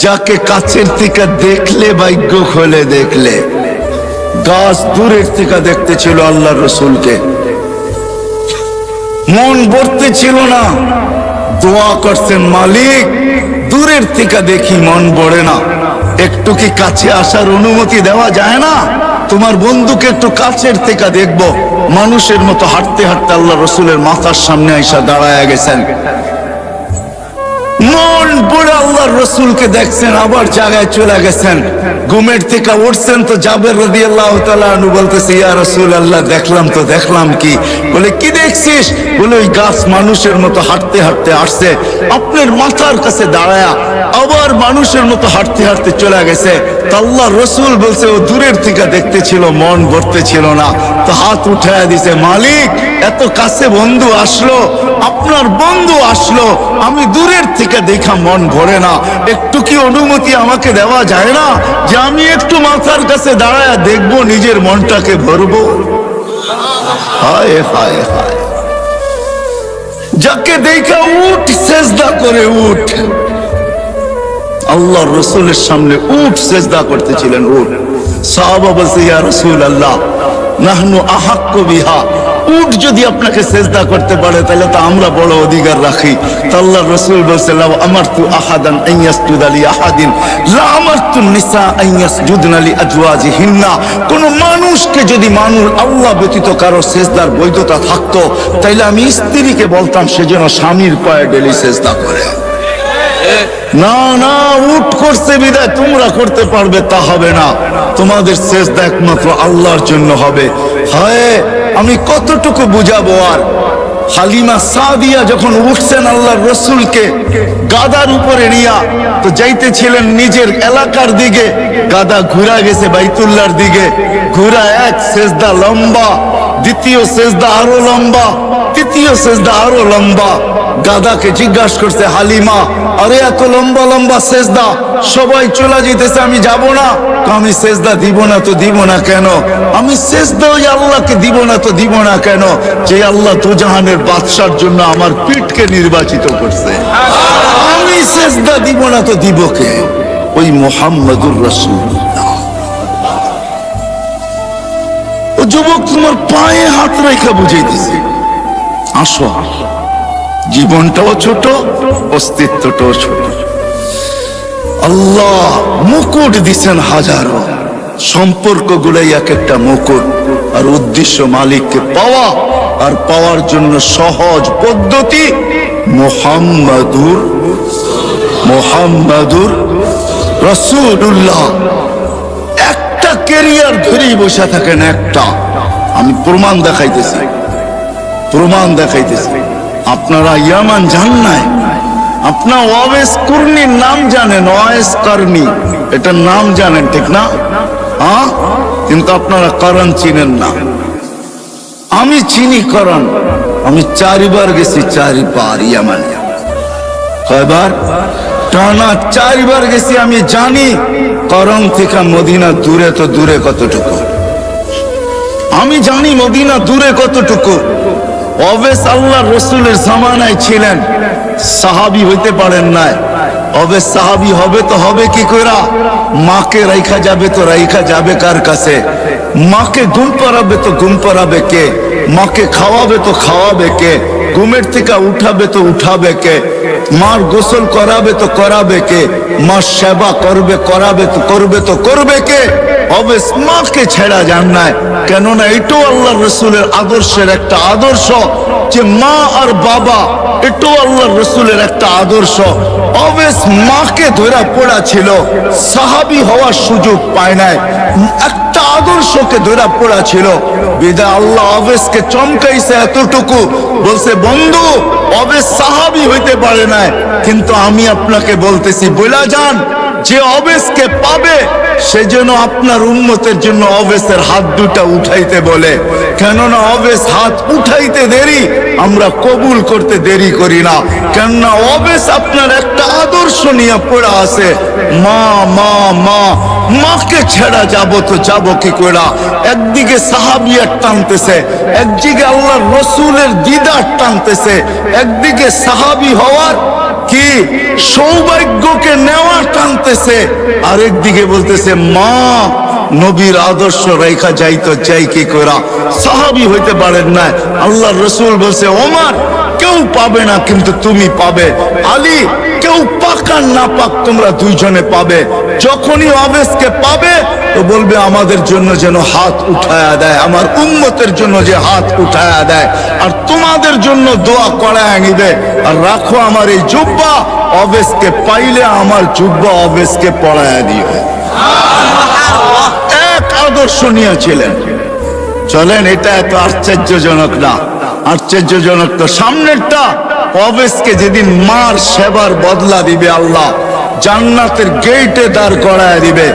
যাকে কাছের থেকে দেখলে ভাগ্য খোলে, দেখলে গাছ দূরের থেকে দেখতে ছিল আল্লাহ রসুলকে, মন ভরতে ছিল না, দোয়া করছেন মালিক দূরের থেকে দেখি মন ভরে না, একটু কি কাছে আসার অনুমতি দেওয়া যায় না? তোমার বন্ধুকে একটু কাছের থেকে দেখবো। মানুষের মতো হাঁটতে হাঁটতে আল্লাহ রসুলের মাথার সামনে আইসা দাঁড়ায় গেছেন, মন পড়ে আল্লাহর রসুলকে দেখছেন, আবার জায়গায় চলে গেছেন। ঘুমের থেকে উঠছেন তো জাবের রাদিয়াল্লাহু তাআলা আনহু বলতেছে, ইয়া রাসূলুল্লাহ দেখলাম তো, দেখলাম কি? বলে কি দেখছিস? বলে ওই গাছ মানুষের মতো হাঁটতে হাঁটতে আসছে, আপনার মাথার কাছে দাঁড়ায়া আবার মানুষের মতো হাঁটতে হাঁটতে চলে গেছে। তো আল্লাহর রসুল বলছে ও দূরের থেকে দেখতে ছিল, মন ভরতে ছিল না, তো হাত উঠায়া দিছে, মালিক এত কাছে বন্ধু আসলো, আপনার বন্ধু আসলো, আমি দূরের থেকে দেখা মন ভরে না, একটু কি অনুমতি আমাকে দেওয়া যায় না যে আমি একটু মাথার কাছে দাঁড়ায় দেখবো, নিজের মনটাকে ভরবো? হায় হায় হায়, যাকে দেখা উঠ সেজদা করে উঠ, আল্লাহর রসুলের সামনে উঠ সেজদা করতেছিলেন, উঠ। সাহাবা বলছে, ইয়া রাসূলুল্লাহ নাহনু আহাক্কু বিহা, উট যদি আপনাকে সেজদা করতে পারে তাহলে তো আমরা বড় অধিকার রাখি। তো আল্লাহর রাসূল বলেছেন, লাউ আমারতু আহাদান আন ইয়াসজুদা লি আহাদিন লা আমারতু নিসা আন ইয়াসজুদনা লি আজওয়াজিহিন্না, কোন মানুষকে যদি মানুষ আল্লাহ ব্যতীত কারো সেজদার বৈধতা থাকতো তাইলে আমি স্ত্রীকে বলতাম সে যেন স্বামীর পায়ে ডেলি সেজদা করে। না না, উট করছে বিদায় তোমরা করতে পারবে তা হবে না, তোমাদের সেজদা একমাত্র আল্লাহর জন্য হবে। হায় আমি কতটুকু বুঝাবো আর। হালিমা সাদিয়া যখন উঠছেন আল্লাহর রসুলকে গাদার উপরে নিয়া, তো যাইতেছিলেন নিজের এলাকার দিকে, গাদা ঘুরা গেছে বাইতুল্লাহর দিকে, ঘুরা এক সেজদা লম্বা, দ্বিতীয় সেজদা আরো লম্বা, তৃতীয় সেজদা আরো লম্বা। গাদাকে জিজ্ঞাসা করছে হালিমা, আরে এত লম্বা লম্বা সেজদা, সবাই চলে যেতেছে, আমি যাব না। আমি সেজদা দিব না তো দিব না কেন? আমি সেজদা ওই আল্লাহকে দিব না তো দিব না কেন যে আল্লাহ দুজাহানের বাদশার জন্য আমার পিঠকে নির্বাচিত করছে। আমি সেজদা দিব না তো দিব কে? ওই মুহাম্মদুর রাসূলুল্লাহ। ও যুবক, তোমার পায়ে হাত রেখে বুঝাইতেছি, আসো, জীবনটাও ছোট, অস্তিত্বটাও ছোট। আল্লাহ মুকুট দিচ্ছেন হাজারো, সম্পর্ক গুলাই এক একটা মুকুট, আর উদ্দেশ্য মালিককে পাওয়া, আর পাওয়ার জন্য সহজ পদ্ধতি মুহাম্মাদুর রাসূলুল্লাহ। একটা ক্যারিয়ার ধরেই বসে থাকেন, একটা। আমি প্রমাণ দেখাইতেছি, প্রমাণ দেখাইতেছি। আপনারা ইয়ামান জান নাই, আপনার ওয়াইস কুরনির নাম জানেন, ওয়াইস কারনি এটার নাম জানেন, ঠিক না? হ্যাঁ, কিন্তু আপনারা করণ চিনেন না। আমি চিনি করণ, আমি 4 বার গেছি, 4 বার ইয়ামানে। কয়বার? টানা 4 বার গেছি। আমি জানি করণ থেকে মদিনা দূরে, তো দূরে কতটুকু আমি জানি, মদিনা দূরে কতটুকু। অবেস আল্লাহ রসুলের জামানায় ছিলেন, সাহাবী হইতে পারেন নাই। অবেস সাহাবী হবে তো হবে কি কইরা? মাকে রাইখা যাবে তো রাইখা যাবে কার কাছে? মাকে ঘুম পাড়াবে তো ঘুম পাড়াবে কে? মাকে খাওয়াবে তো খাওয়াবে কে? ঘুমের থেকে উঠাবে তো উঠাবে কে? মার গোসল করাবে তো করাবে কে? মার সেবা করবে করাবে তো করবে কে? অবেস মাকে ছেড়া যান নাই, কেননা এটাও আল্লাহ রসুলের আদর্শের একটা আদর্শ যে মা আর বাবা, এটাও আল্লাহ রসুলের একটা আদর্শ। অবেস মাকে ধরা পড়া ছিল, সাহাবী হওয়ার সুযোগ পায় নাই, একটা আদর্শকে ধরা পড়া ছিল। বিদায় আল্লাহ অবেসকে চমকাইছে এতটুকু, বলছে বন্ধু অবেস সাহাবী হইতে পারে নাই, কিন্তু আমি আপনাকে বলতেছি বইলা যান, যে অবেসকে পাবে সে যেন আপনার উম্মতের জন্য অবেসের হাত দুটা উঠাইতে বলে, কেননা অবেস হাত উঠাইতে দেরি, আমরা কবুল করতে দেরি করি না। কেননা অবেস আপনার একটা আদর্শ নিয়ে পড়া আছে, মা মা মা, মাকে ছেড়া যাব তো যাব কি করে? একদিকে সাহাবিয়াত টানতেছে, একদিকে আল্লাহর রসুলের দিদার টানতেছে, একদিকে সাহাবী হওয়ার কি সৌভাগ্যকে নেওয়া টানতেছে, আরেকদিকে বলতেছে মা নবীর আদর্শ রেখা যাইতো চাই কি করা, সাহাবী হইতে পারেন না। আল্লাহর রাসূল বলছে ওমর কেউ পাবে না কিন্তু তুমি পাবে, আলী কেউ পাক আর না পাক তোমরা দুইজনে পাবে। যখনই আবেশকে পাবে তো বলবে আমাদের জন্য যেন হাত উঠায়া দেয়, আমার উম্মতের জন্য যে হাত উঠায়া দেয়, আর তোমাদের জন্য দোয়া করায় নিবে। আর রাখো আমার এই জুব্বা, আবেশকে পাইলে আমার জুব্বা আবেশকে পড়ায়া দিবে। এক আদর্শ নিয়েছিলেন। চলেন, এটা এত আশ্চর্যজনক না, আশ্চর্যজনক তো সামনেরটা। আবেশকে যেদিন মার সেবার বদলা দিবে আল্লাহ, জান্নাতের গেটে দাঁড় করায় দিবে।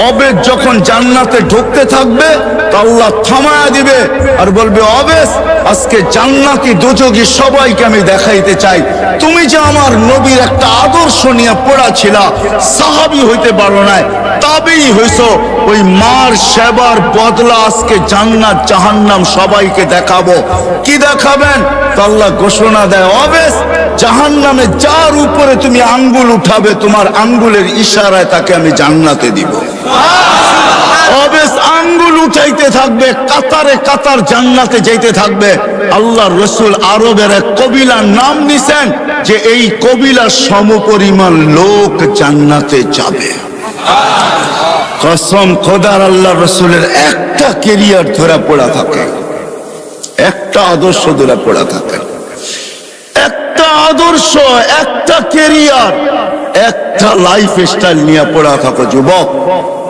আবেশ যখন জান্নাতে ঢুকতে থাকবে তো আল্লাহ থামায়া দিবে আর বলবে আবেশ আজকে জান্নাতি দোজখী সবাইকে আমি দেখাইতে চাই, তুমি যে আমার নবীর একটা আদর্শ নিয়ে পড়া ছিলা, সাহাবী হইতে পারো না, তাবেই হইছো, ওই মার সেবার বদলা আজকে জান্নাত জাহান্নাম সবাইকে দেখাবো। কি দেখাবেন? তো আল্লাহ ঘোষণা দেয় আবেশ জাহান্নামে যার উপরে তুমি আঙ্গুল উঠাবে তোমার আঙ্গুলের ইশারায় তাকে আমি জান্নাতে দিব। আবেশ আঙ্গুল উঠাইতে থাকবে, কাতারে কাতার জান্নাতে যাইতে থাকবে। আল্লাহর রাসূল আরবের এক কবিলার নাম নিছেন যে এই কবিলার সমপরিমাণ লোক জান্নাতে যাবে। কসম খোদার, আল্লাহর রাসূলের একটা ক্যারিয়ার ধরা পড়া থাকে, একটা আদর্শ ধরা পড়া থাকে, একটা আদর্শ, একটা ক্যারিয়ার, একটা লাইফ স্টাইল নিয়ে পড়া থাকো যুবক।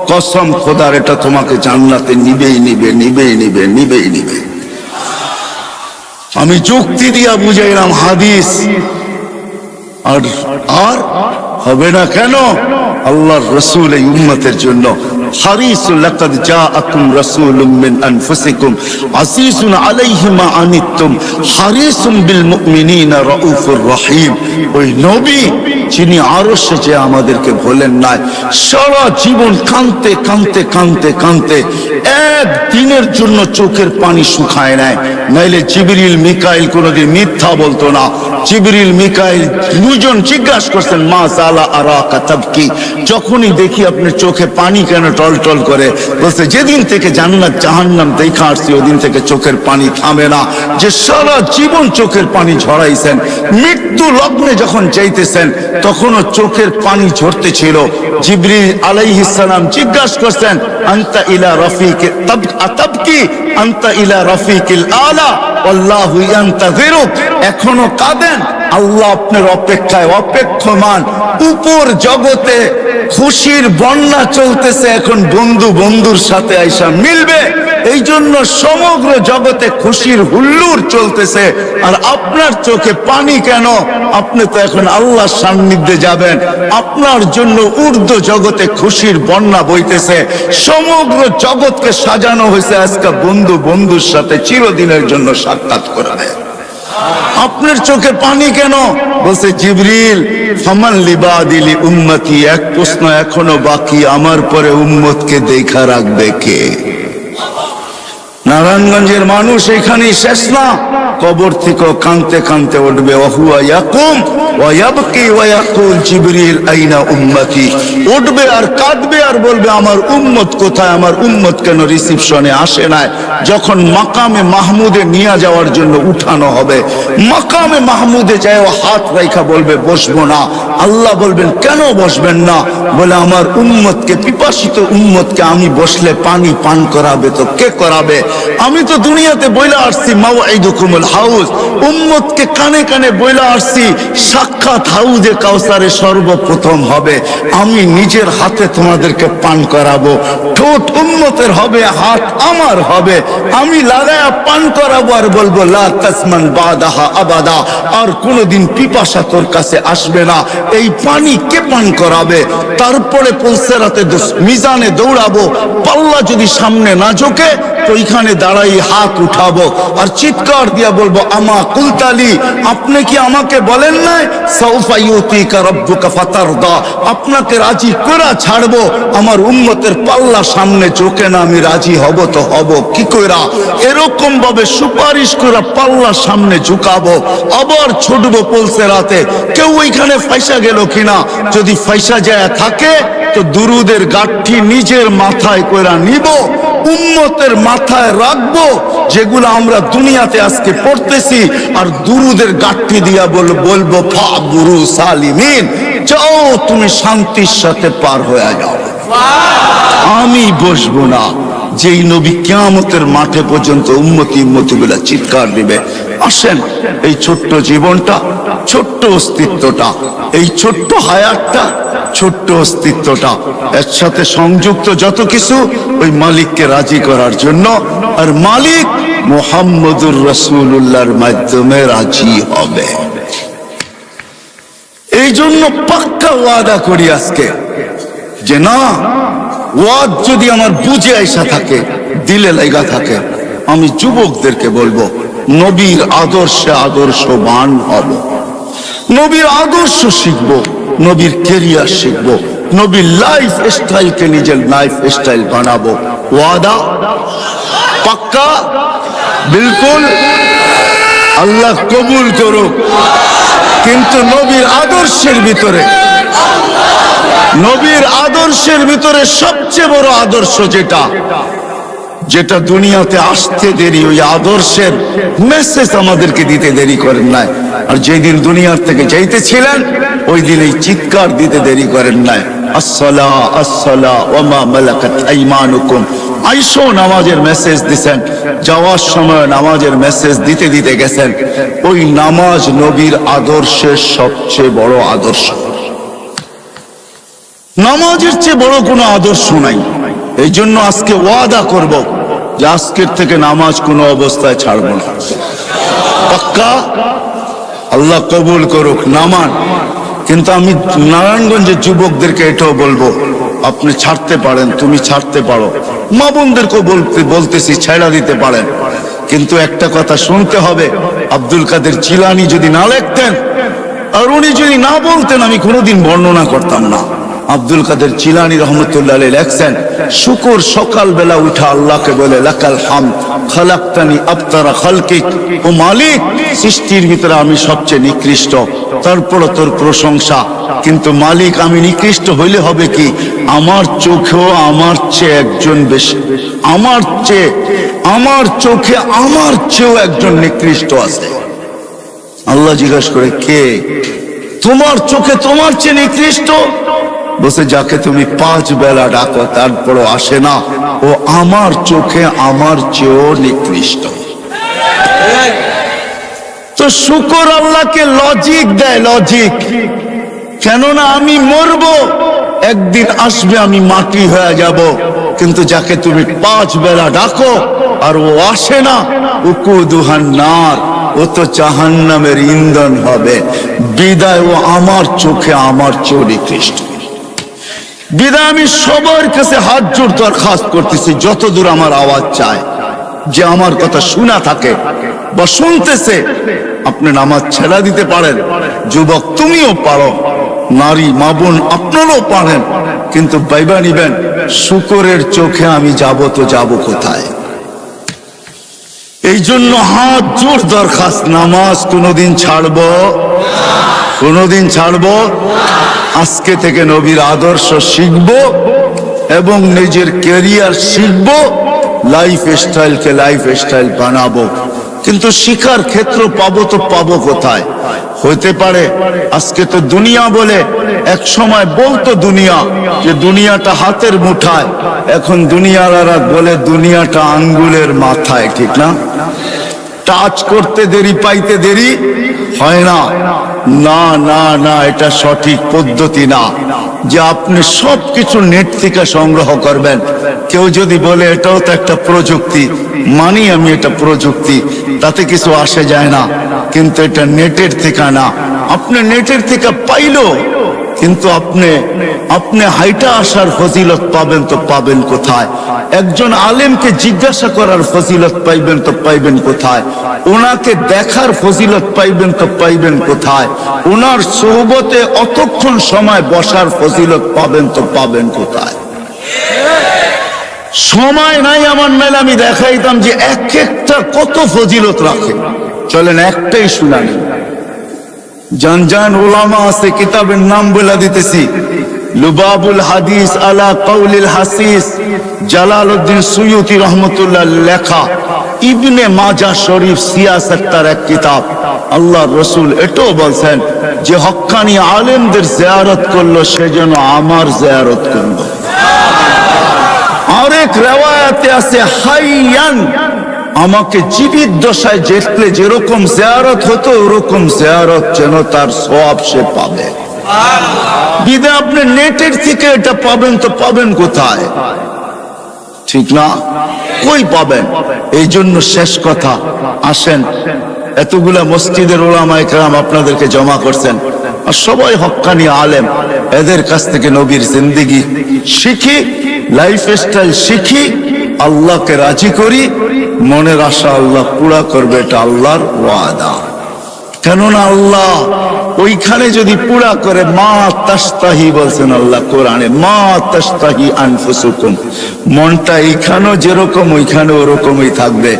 কসম খোদার, এটা তোমাকে জান্নাতে নিবেই নিবে, নিবেই নিবে, নিবেই নিবে। আমি যুক্তি দিয়া বুঝাইলাম হাদিস, আর আর হবে না কেন? আল্লাহর রাসূল এই উম্মতের জন্য হারিসুল লাকাদ জাআকুম রাসূলুম মিন আনফুসিকুম আজিজুন আলাইহি মা আনিতুম হারিসুম বিল মুমিনিনা রাউফুর রহিম। ওই নবী যিনি আরশে যে আমাদেরকে বলেন না, সারা জীবন কাঁদতে কাঁদতে কাঁদতে কাঁদতে এক দিনের জন্য চোখের পানি শুকায় নেয়, নাইলে জিবরিল মিকাইল কোনোদিন মিথ্যা বলতো না। জিবরিল মিকাইল দুজন জিজ্ঞাসা করছেন মা জালা আরাকা তাবকি, যখনই দেখি আপনার চোখে পানি কেন টলটল করে, বলছে যেদিন থেকে জান্নাত জাহান্নাম দেখা আসছি ওদিন থেকে চোখের পানি থামে না। যে সারা জীবন চোখের পানি ঝরাইছেন, মৃত্যু লগ্নে যখন যাইতেছেন তখনও চোখের পানি ঝরতে ছিল। জিবরিল আলাইহিস সালাম জিজ্ঞাসা করছেন আনতা ইলা রাফিকি তাবকি আনতা ইলা রাফিকিল আলা আল্লাহু ইয়ান্তাযিরুক, এখনো কাঁদেন? আল্লাহ আপনার অপেক্ষায় অপেক্ষমান। উপর জগতে খুশির বন্যা চলতেছে, এখন বন্ধু বন্ধুর সাথে আইসা মিলবে, এই জন্য সমগ্র জগতে খুশির হুল্লোড় চলতেছে। আর আপনার চোখে পানি কেন? আপনি তো এখন আল্লাহর সান্নিধ্যে যাবেন, আপনার জন্য ঊর্ধ্ব জগতে খুশির বন্যা বইতেছে। সমগ্র জগৎকে সাজানো হয়েছে আজকে বন্ধু বন্ধুর সাথে চিরদিনের জন্য সাক্ষাৎ করাবে। আপনার চোখে পানি কেন? বলছে জিবরিল ফামান লিবাদিলি উম্মতি, এক প্রশ্ন এখনো বাকি, আমার পরে উম্মতকে দেখা রাখবে কে? নারায়ণগঞ্জের মানুষ এখানেই শেষ না, কবর থেকে কাঁদতে কাঁদতে উঠবে ওয়াহুয়া ইয়াকুম ওয়া ইয়াবকি ওয়া ইয়াকুল জিবরিল আইনা উম্মতি, উঠবে আর কাঁদবে আর বলবে আমার উম্মত কোথায়, আমার উম্মত কেন রিসিপশনে আসে না? যখন মাকামে মাহমুদে নিয়ে যাওয়ার জন্য উঠানো হবে, মাকামে মাহমুদে যায় হাত রাইখা বলবে বসবো না। আল্লাহ বলবেন কেন বসবেন না? বলে আমার উম্মতকে, পিপাসিত উম্মতকে আমি বসলে পানি পান করাবে তো কে করাবে? আমি তো দুনিয়াতে বইলা আসছি মাওঈদুকুমুল হাউজ, উম্মতকে কানে কানে বইলা আসছি সাক্ষাৎ হাউজে কাউসারে সর্বপ্রথম হবে, আমি নিজের হাতে তোমাদেরকে পান করাবো। ঠোঁট উম্মতের হবে, হাত আমার হবে, আমি লাগায়া পান করাবো আর বলবো লা তাসমান বাদাহা আবাদা, আর কোনোদিন পিপাসা তোর কাছে আসবে না। এই পানি কে পান করাবে? তারপরে পুলসেরাতে মিজানে দৌড়াবো, পাল্লা যদি সামনে না ঝোঁকে তো এখানে দাঁড়াই হাত উঠাবো আর চিৎকার দিয়া বলবো, আমা কুলতালি, আপনি কি আমাকে বলেন নাই সাউফা ইউতিকা রাব্বুকা ফাতারদা, আপনাকে রাজি করে ছাড়বো, আমার উম্মতের পাল্লা সামনে চোখে না আমি রাজি হব তো হব কি কইরা, এরকম ভাবে সুপারিশ করে পাল্লা সামনে ঝুঁকাবো, আবার ছুটবো পলসে রাতে, কেউ ওইখানে ফাইসা গেল কিনা, যদি ফাইসা যায় থাকে তো দুরুদের গাঁঠি নিজের মাথায় কইরা নিব, উম্মতের মাথায় রাখবো, যেগুলো আমরা দুনিয়াতে আজকে পড়তেছি, আর দুরুদের গাঁঠি দিয়া বলবো ফাবুরু সালিমিন, যাও তুমি শান্তির সাথে পার হয়ে যাও, আমি বসবো না। যেই নবী কিয়ামতের মাঠে পর্যন্ত উম্মতি উম্মতি বলে চিৎকার দিবে। আসেন, এই ছোট্ট জীবনটা, ছোট্ট অস্তিত্বটা, এই ছোট্ট হায়াতটা, ছোট্ট অস্তিত্বটা এর সাথে সংযুক্ত যত কিছু ওই মালিককে রাজি করার জন্য, আর মালিক মুহাম্মদুর রাসূলুল্লাহর মাধ্যমে রাজি হবে। এই জন্য পাক্কা ওয়াদা করি আজকে যে না, ওয়াদ যদি আমার বুঝে আইসা থাকে, দিলে লাগা থাকে, আমি যুবকদেরকে বলবো নবীর আদর্শে আদর্শবান হব, নবীর আদর্শ শিখবো, নবীর কেরিয়ার শিখবো, নবীর লাইফ স্টাইলকে নিজের লাইফ স্টাইল বানাবো। ওয়াদা পাক্কা, বিলকুল, আল্লাহ কবুল করুক। কিন্তু নবীর আদর্শের ভিতরে, নবীর আদর্শের ভিতরে সবচেয়ে বড় আদর্শ যেটা, যেটা দুনিয়াতে আসতে দেরি, ওই আদর্শের মেসেজ আমাদেরকে দিতে দেরি করেন নাই, আর যেদিন দুনিয়ার থেকে যাইতেছিলেন ওই দিন এই চিৎকার দিতে দেরি করেন নাই, আসসালা আসসালা ওয়া মা মালাকাত আইমানুকুম, আইসো নামাজের মেসেজ দিছেন, যাওয়ার সময় নামাজের মেসেজ দিতে দিতে গেছেন। ওই নামাজ নবীর আদর্শের সবচেয়ে বড় আদর্শ, নামাজের চেয়ে বড় কোনো আদর্শ নাই। এই জন্য আজকে ওয়াদা করব যে আজকের থেকে নামাজ কোনো অবস্থায় ছাড়ব না, পাক্কা, আল্লাহ কবুল করুক, নামান। কিন্তু আমি নারায়ণগঞ্জের যুবকদেরকে এটাও বলবো, আপনি ছাড়তে পারেন, তুমি ছাড়তে পারো, মা বোনদেরকেও বলতেছি ছেড়া দিতে পারেন, কিন্তু একটা কথা শুনতে হবে, আব্দুল কাদের জিলানী যদি না লিখতেন আর উনি যদি না বলতেন, আমি কোনোদিন বর্ণনা করতাম না। আব্দুল কাদের জিলানী রহমতুল্লাহ আলাইহি লেখছেন, শুকর সকালবেলা উঠা আল্লাহকে বলে, লাকাল হামদ খালাকতানি আবতারা খালকিক, ও মালিক, সৃষ্টির ভিতরে আমি সবচেয়ে নিকৃষ্ট, তারপর তোর প্রশংসা। কিন্তু মালিক, আমি নিকৃষ্ট হইলে হবে কি, আমার চোখেও আমার চেয়ে একজন বেশি, আমার চোখে আমার চেয়েও একজন নিকৃষ্ট আছে। আল্লাহ জিজ্ঞাসা করে, কে? তোমার চোখে তোমার চেয়ে নিকৃষ্ট? বসে, যাকে তুমি 5 বেলা ডাকো তারপরও আসে না, ও আমার চোখে আমার চেয়েও নিকৃষ্ট। তো শুকর আল্লাহকে লজিক দেয়, লজিক, কেননা আমি মরবো, একদিন আসবে আমি মাটি হয়ে যাব, কিন্তু যাকে তুমি 5 বেলা ডাকো আর ও আসে না, উকুদুহান নার, ও তো জাহান্নামের ইন্ধন হবে। বিদায় ও আমার চোখে আমার চেয়েও নিকৃষ্ট। বিদায় আমি সবার কাছে হাত জোড় দরখাস্ত করতেছি, যতদূর আমার আওয়াজ চায়, যে আমার কথা শোনা থাকে বা শুনতেছে, আপনি নামাজ ছেড়া দিতে পারেন, যুবক তুমিও পারো, নারী মা বোন আপনারাও পারেন, কিন্তু বাইবা নিবেন, শুকরের চোখে আমি যাব তো যাব কোথায়? এই জন্য হাত জোড় দরখাস্ত, নামাজ কোনোদিন ছাড়বো, কোনোদিন ছাড়বো। আজকে থেকে নবীর আদর্শ শিখবো এবং নিজের ক্যারিয়ার শিখবো, লাইফ স্টাইলকে লাইফ স্টাইল বানাবো। কিন্তু শিখার ক্ষেত্র পাবো তো পাবো কোথায়? হইতে পারে আজকে তো দুনিয়া বলে, এক সময় বলতো দুনিয়া যে দুনিয়াটা হাতের মুঠায়, এখন দুনিয়ারা বলে দুনিয়াটা আঙ্গুলের মাথায়, ঠিক না? টাচ করতে দেরি, পাইতে দেরি হয় না। না না না, এটা সঠিক পদ্ধতি না যে আপনি সবকিছু নেট থেকে সংগ্রহ করবেন। কেউ যদি বলে এটাও তো একটা প্রযুক্তি, মানি আমি এটা প্রযুক্তি, তাতে কিছু আসে যায় না, কিন্তু এটা নেটের থেকে না। আপনি নেটের থেকে পাইলো কিন্তু আপনি হাইটা আসার ফজিলত পাবেন তো পাবেন কোথায়? একজন আলেমকে জিজ্ঞাসা করার ফজিলত পাইবেন তো পাইবেন কোথায়? ওনাকে দেখার ফজিলত পাইবেন তো পাইবেন কোথায়? ওনার সোহবতে অতক্ষণ সময় বসার ফজিলত পাবেন তো পাবেন কোথায়? সময় নাই আমার, নাইলে আমি দেখাইতাম যে এক একটা কত ফজিলত রাখে। চলেন একটাই শুনানি। জান উলামা আছে, কিতাবের নাম বলে দিতেছি। লুবাবুল হাদিস আলা কাউলিল হাসিস, জালালউদ্দিন সুয়ুতি রহমতুল্লাহ লেখা ইবনে মাজাহ শরীফ সিয়াসত তার এক কিতাব। আল্লাহর রাসূল এটাও বলছেন যে হক্কানি আলেমদের জিয়ারত করলো সে যেন আমার জিয়ারত করলো। আরেক রিওয়ায়াতে আছে হাইয়ান, আমাকে জীবিত দশায় দেখলে যেরকম জিয়ারত হতো ওরকম জিয়ারত যেন তার সওয়াব সে পাবে। বিদে আপনি নেটের থেকে এটা পাবেন তো পাবেন কোথায়? ঠিক না? কই পাবেন? এই জন্য শেষ কথা, আসেন এতগুলা মসজিদের উলামায়ে কেরাম আপনাদেরকে জমা করছেন, আর সবাই হক্কানি আলেম, এদের কাছ থেকে নবীর জিন্দেগি শিখি, লাইফ স্টাইল শিখি, আল্লাহকে রাজি করি, মনের আশা আল্লাহ পুরা করবে, এটা আল্লাহর ওয়াদা। কেননা আল্লাহ ওইখানে যদি পুরা করে, মা তাস্তাহি বলছেন আল্লাহ কোরআনে, মা তাস্তাহি আনফুসুকুম, মনটা এইখানেও যেরকম ওইখানে ওরকমই থাকবে।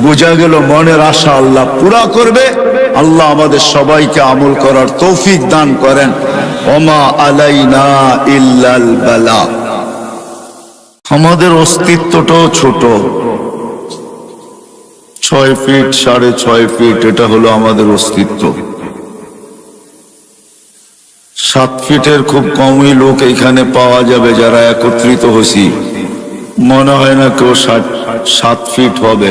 বোঝা গেল মনের আশা আল্লাহ পুরা করবে। আল্লাহ আমাদের সবাইকে আমল করার তৌফিক দান করেন। ওমা আলাইনা ইল্লাল বালা। আমাদের অস্তিত্বটাও ছোট, 6 ফিট 6.5 ফিট, এটা হলো আমাদের অস্তিত্ব। 7 ফিটের খুব কমই লোক এখানে পাওয়া যাবে যারা একত্রিত হয়েছি। মনে হয় না কেউ 7 ফিট হবে,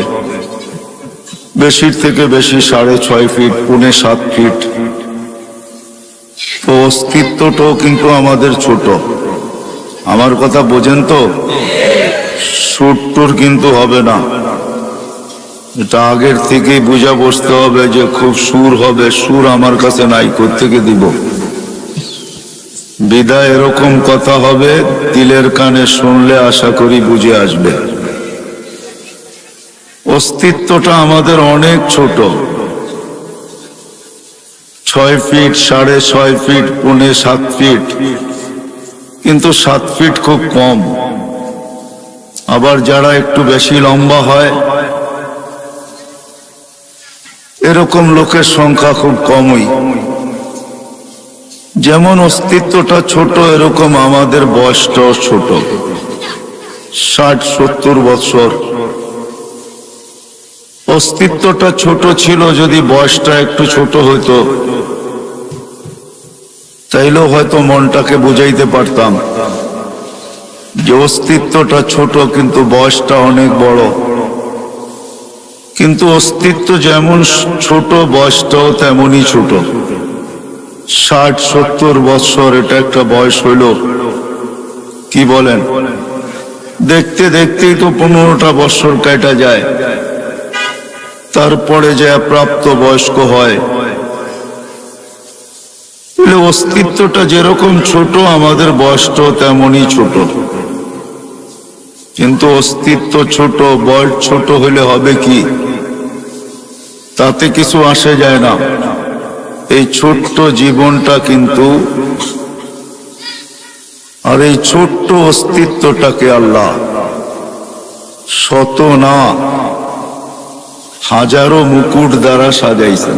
বেশির থেকে বেশি 6.5 ফিট, 6.25 ফিট। তো অস্তিত্বটাও কিন্তু আমাদের ছোট। আমার কথা বোঝেন তো? সুরটুর কিন্তু হবে না, এটা আগের থেকেই বুঝা বসতে হবে যে খুব সুর হবে। সুর আমার কাছে নাই, কোত্থেকে দিব? বিদায় এরকম কথা হবে, দিলের কানে শুনলে আশা করি বুঝে আসবে। অস্তিত্বটা আমাদের অনেক ছোট, 6 ফিট 6.5 ফিট 6.25 ফিট, কিন্তু 7 ফিট খুব কম। আবার যারা একটু বেশি লম্বা হয় এরকম লোকের সংখ্যা খুব কমই। যেমন অস্তিত্বটা ছোট, এরকম আমাদের বয়সটাও ছোট, 60-70 বছর। অস্তিত্বটা ছোট ছিল, যদি বয়সটা একটু ছোট হইতো তাইলেও হয়তো মনটাকে বুঝাইতে পারতাম যে অস্তিত্বটা ছোট কিন্তু বয়সটা অনেক বড়। কিন্তু অস্তিত্ব যেমন ছোট, বয়সটাও তেমনই ছোট। 60-70 বছর এটা একটা বয়স হইল, কি বলেন? দেখতে দেখতেই তো 15টা বছর কেটে যায়, তারপরে যে প্রাপ্ত বয়স্ক হয়। অস্তিত্বটা যেরকম ছোট, আমাদের বয়সটাও তেমনই ছোট। কিন্তু অস্তিত্ব ছোট, বয়স ছোট হলে হবে কি? তাতে কিছু আসে যায় না। এই ছোট্ট জীবনটা কিন্তু, আর এই ছোট্ট অস্তিত্বটাকে আল্লাহ শত না হাজারো মুকুট দ্বারা সাজাইছেন।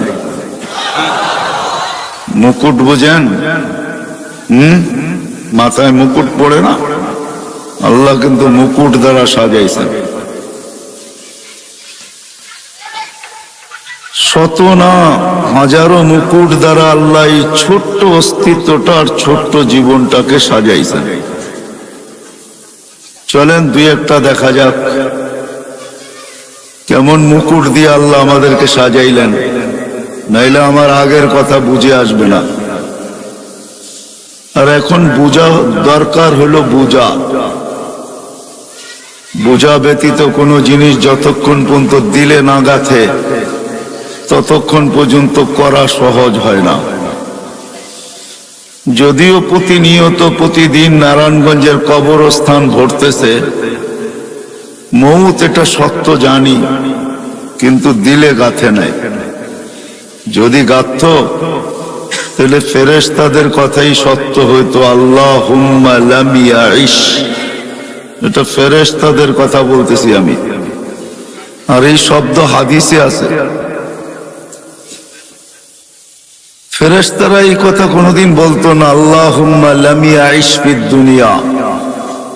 মুকুট বোঝেন? মাথায় মুকুট পড়ে না? আল্লাহ কিন্তু মুকুট দ্বারা সাজাইছেন। শত না হাজারো মুকুট দ্বারা আল্লাহ এই ছোট্ট অস্তিত্বটা আর ছোট্ট জীবনটাকে সাজাইছেন। চলেন 2-1টা দেখা যাক কেমন মুকুট দিয়ে আল্লাহ আমাদেরকে সাজাইলেন, নাইলে আমার আগের কথা বুঝে আসবে না। আর এখন বুঝা দরকার হলো বুঝা। বুঝা ব্যতীত কোনো জিনিস যতক্ষণ পর্যন্ত দিলে না গাঁথে ততক্ষণ পর্যন্ত করা সহজ হয় না। যদিও প্রতিনিয়ত প্রতিদিন নারায়ণগঞ্জের কবরস্থান ভরতেছে, মৌত এটা সত্য জানি, কিন্তু দিলে গাঁথে নাই। যদি গাঁথত তাহলে ফেরেশতাদের কথাই সত্য হইতো, আল্লাহুম্মা লাম ইয়াইশ। এটা ফেরেশতাদের কথা বলতেছি আমি, আর এই শব্দ হাদিসে আছে। ফেরেশতারা এই কথা কোনোদিন বলতো না, আল্লাহুম্মা লাম ইয়াইশ ফিদ দুনিয়া,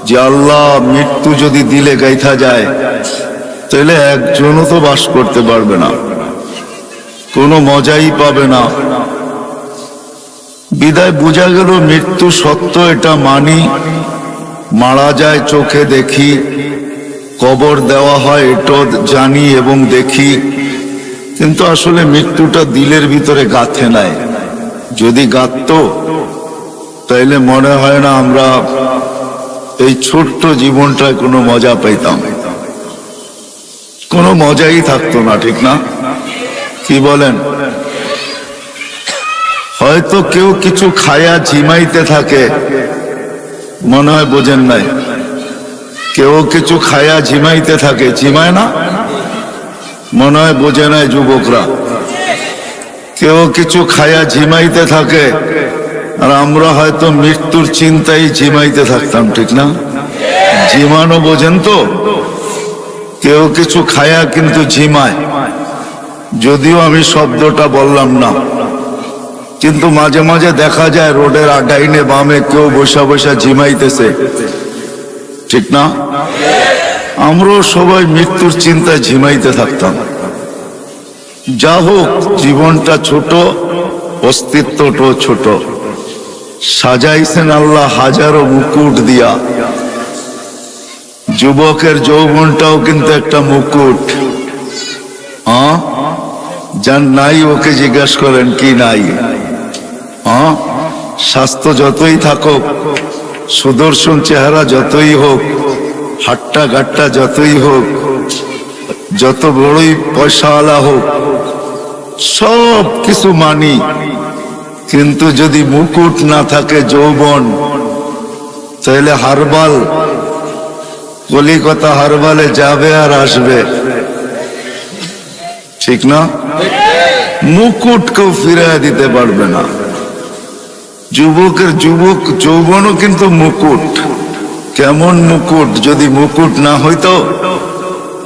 যে আল্লাহ মৃত্যু যদি দিলে গাইথা যায় তাহলে একজনও তো বাস করতে পারবে না, কোনো মজাই পাবে না। বিদায় বোঝা গেল মৃত্যু সত্য, এটা মানি। মারা যায় চোখে দেখি, কবর দেওয়া হয় এটা জানি এবং দেখি, কিন্তু আসলে মৃত্যুটা দিলের ভিতরে গাঁথে নাই। যদি গাঁথত তাইলে মনে হয় না আমরা এই ছোট্ট জীবনটায় কোনো মজা পাইতাম, কোনো মজাই থাকতো না, ঠিক না? কি বলেন? হয়তো কেউ কিছু খায়া ঝিমাইতে থাকে, মনে হয় বোঝেন নাই। কেউ কিছু খায়া ঝিমাইতে থাকে, ঝিমায় না? মনে হয় বোঝে নাই যুবকরা। কেউ কিছু খায়া ঝিমাইতে থাকে, আর আমরা হয়তো মৃত্যুর চিন্তায় ঝিমাইতে থাকতাম, ঠিক না? ঝিমানো বোঝেন তো? কেউ কিছু খায়া কিন্তু ঝিমায়, যদিও আমি শব্দটা বললাম না, কিন্তু মাঝে মাঝে দেখা যায় রোডের ডাইনে বামে কেউ বসা বসা ঝিমাইতেছে, ঠিক না? আমরাও সবাই মৃত্যুর চিন্তায় ঝিমাইতে থাকতাম। যা হোক, জীবনটা ছোট, অস্তিত্বটাও ছোট। সাজাইছেন আল্লাহ হাজারো মুকুট দিয়া। যুবকের যৌবনটাও কিন্তু একটা মুকুট। যার নাই ওকে জিজ্ঞাসা করেন কি নাই। স্বাস্থ্য যতই থাকুক, সুদর্শন চেহারা যতই হোক, হাট্টা গাট্টা যতই হোক, যত বড়ই পয়সাওয়ালা হোক, সব কিছু মানি, কিন্তু যদি মুকুট না থাকে যৌবন, তাহলে হারবাল, কলিকাতা হারবালে যাবে আর আসবে, ঠিক না? মুকুট কেউ ফিরে দিতে পারবে না। যুবকের যৌবনও কিন্তু মুকুট। কেমন মুকুট? যদি মুকুট না হইতো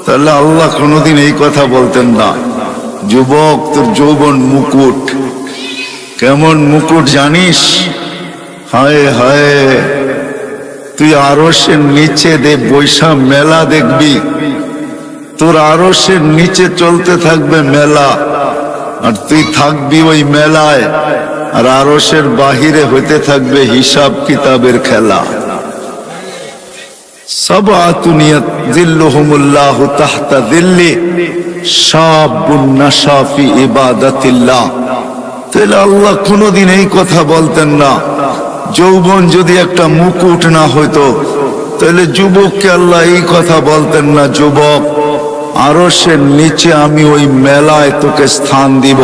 তাহলে আল্লাহ কোনোদিন এই কথা বলতেন না, যুবক তোর যৌবন মুকুট। কেমন মুকুট জানিস? হায় হায়, তুই আরশের নিচে বৈশা মেলা দেখবি, তোর আরশের নিচে চলতে থাকবে মেলা, আর তুই থাকবি ওই মেলায়, আর আরশের বাহিরে হইতে থাকবে হিসাব কিতাবের খেলা। সাবআতুন ইয়াযিল্লুহুমুল্লাহু তাহতা যিল্লি শাবুন নাশা ফি ইবাদাতিল্লাহ। তাহলে আল্লাহ কোনোদিন এই কথা বলতেন না। যৌবন যদি একটা মুকুট না হইতো তাহলে যুবককে আল্লাহ এই কথা বলতেন না, যুবক আরশের নিচে আমি ওই মেলায় তোকে স্থান দিব,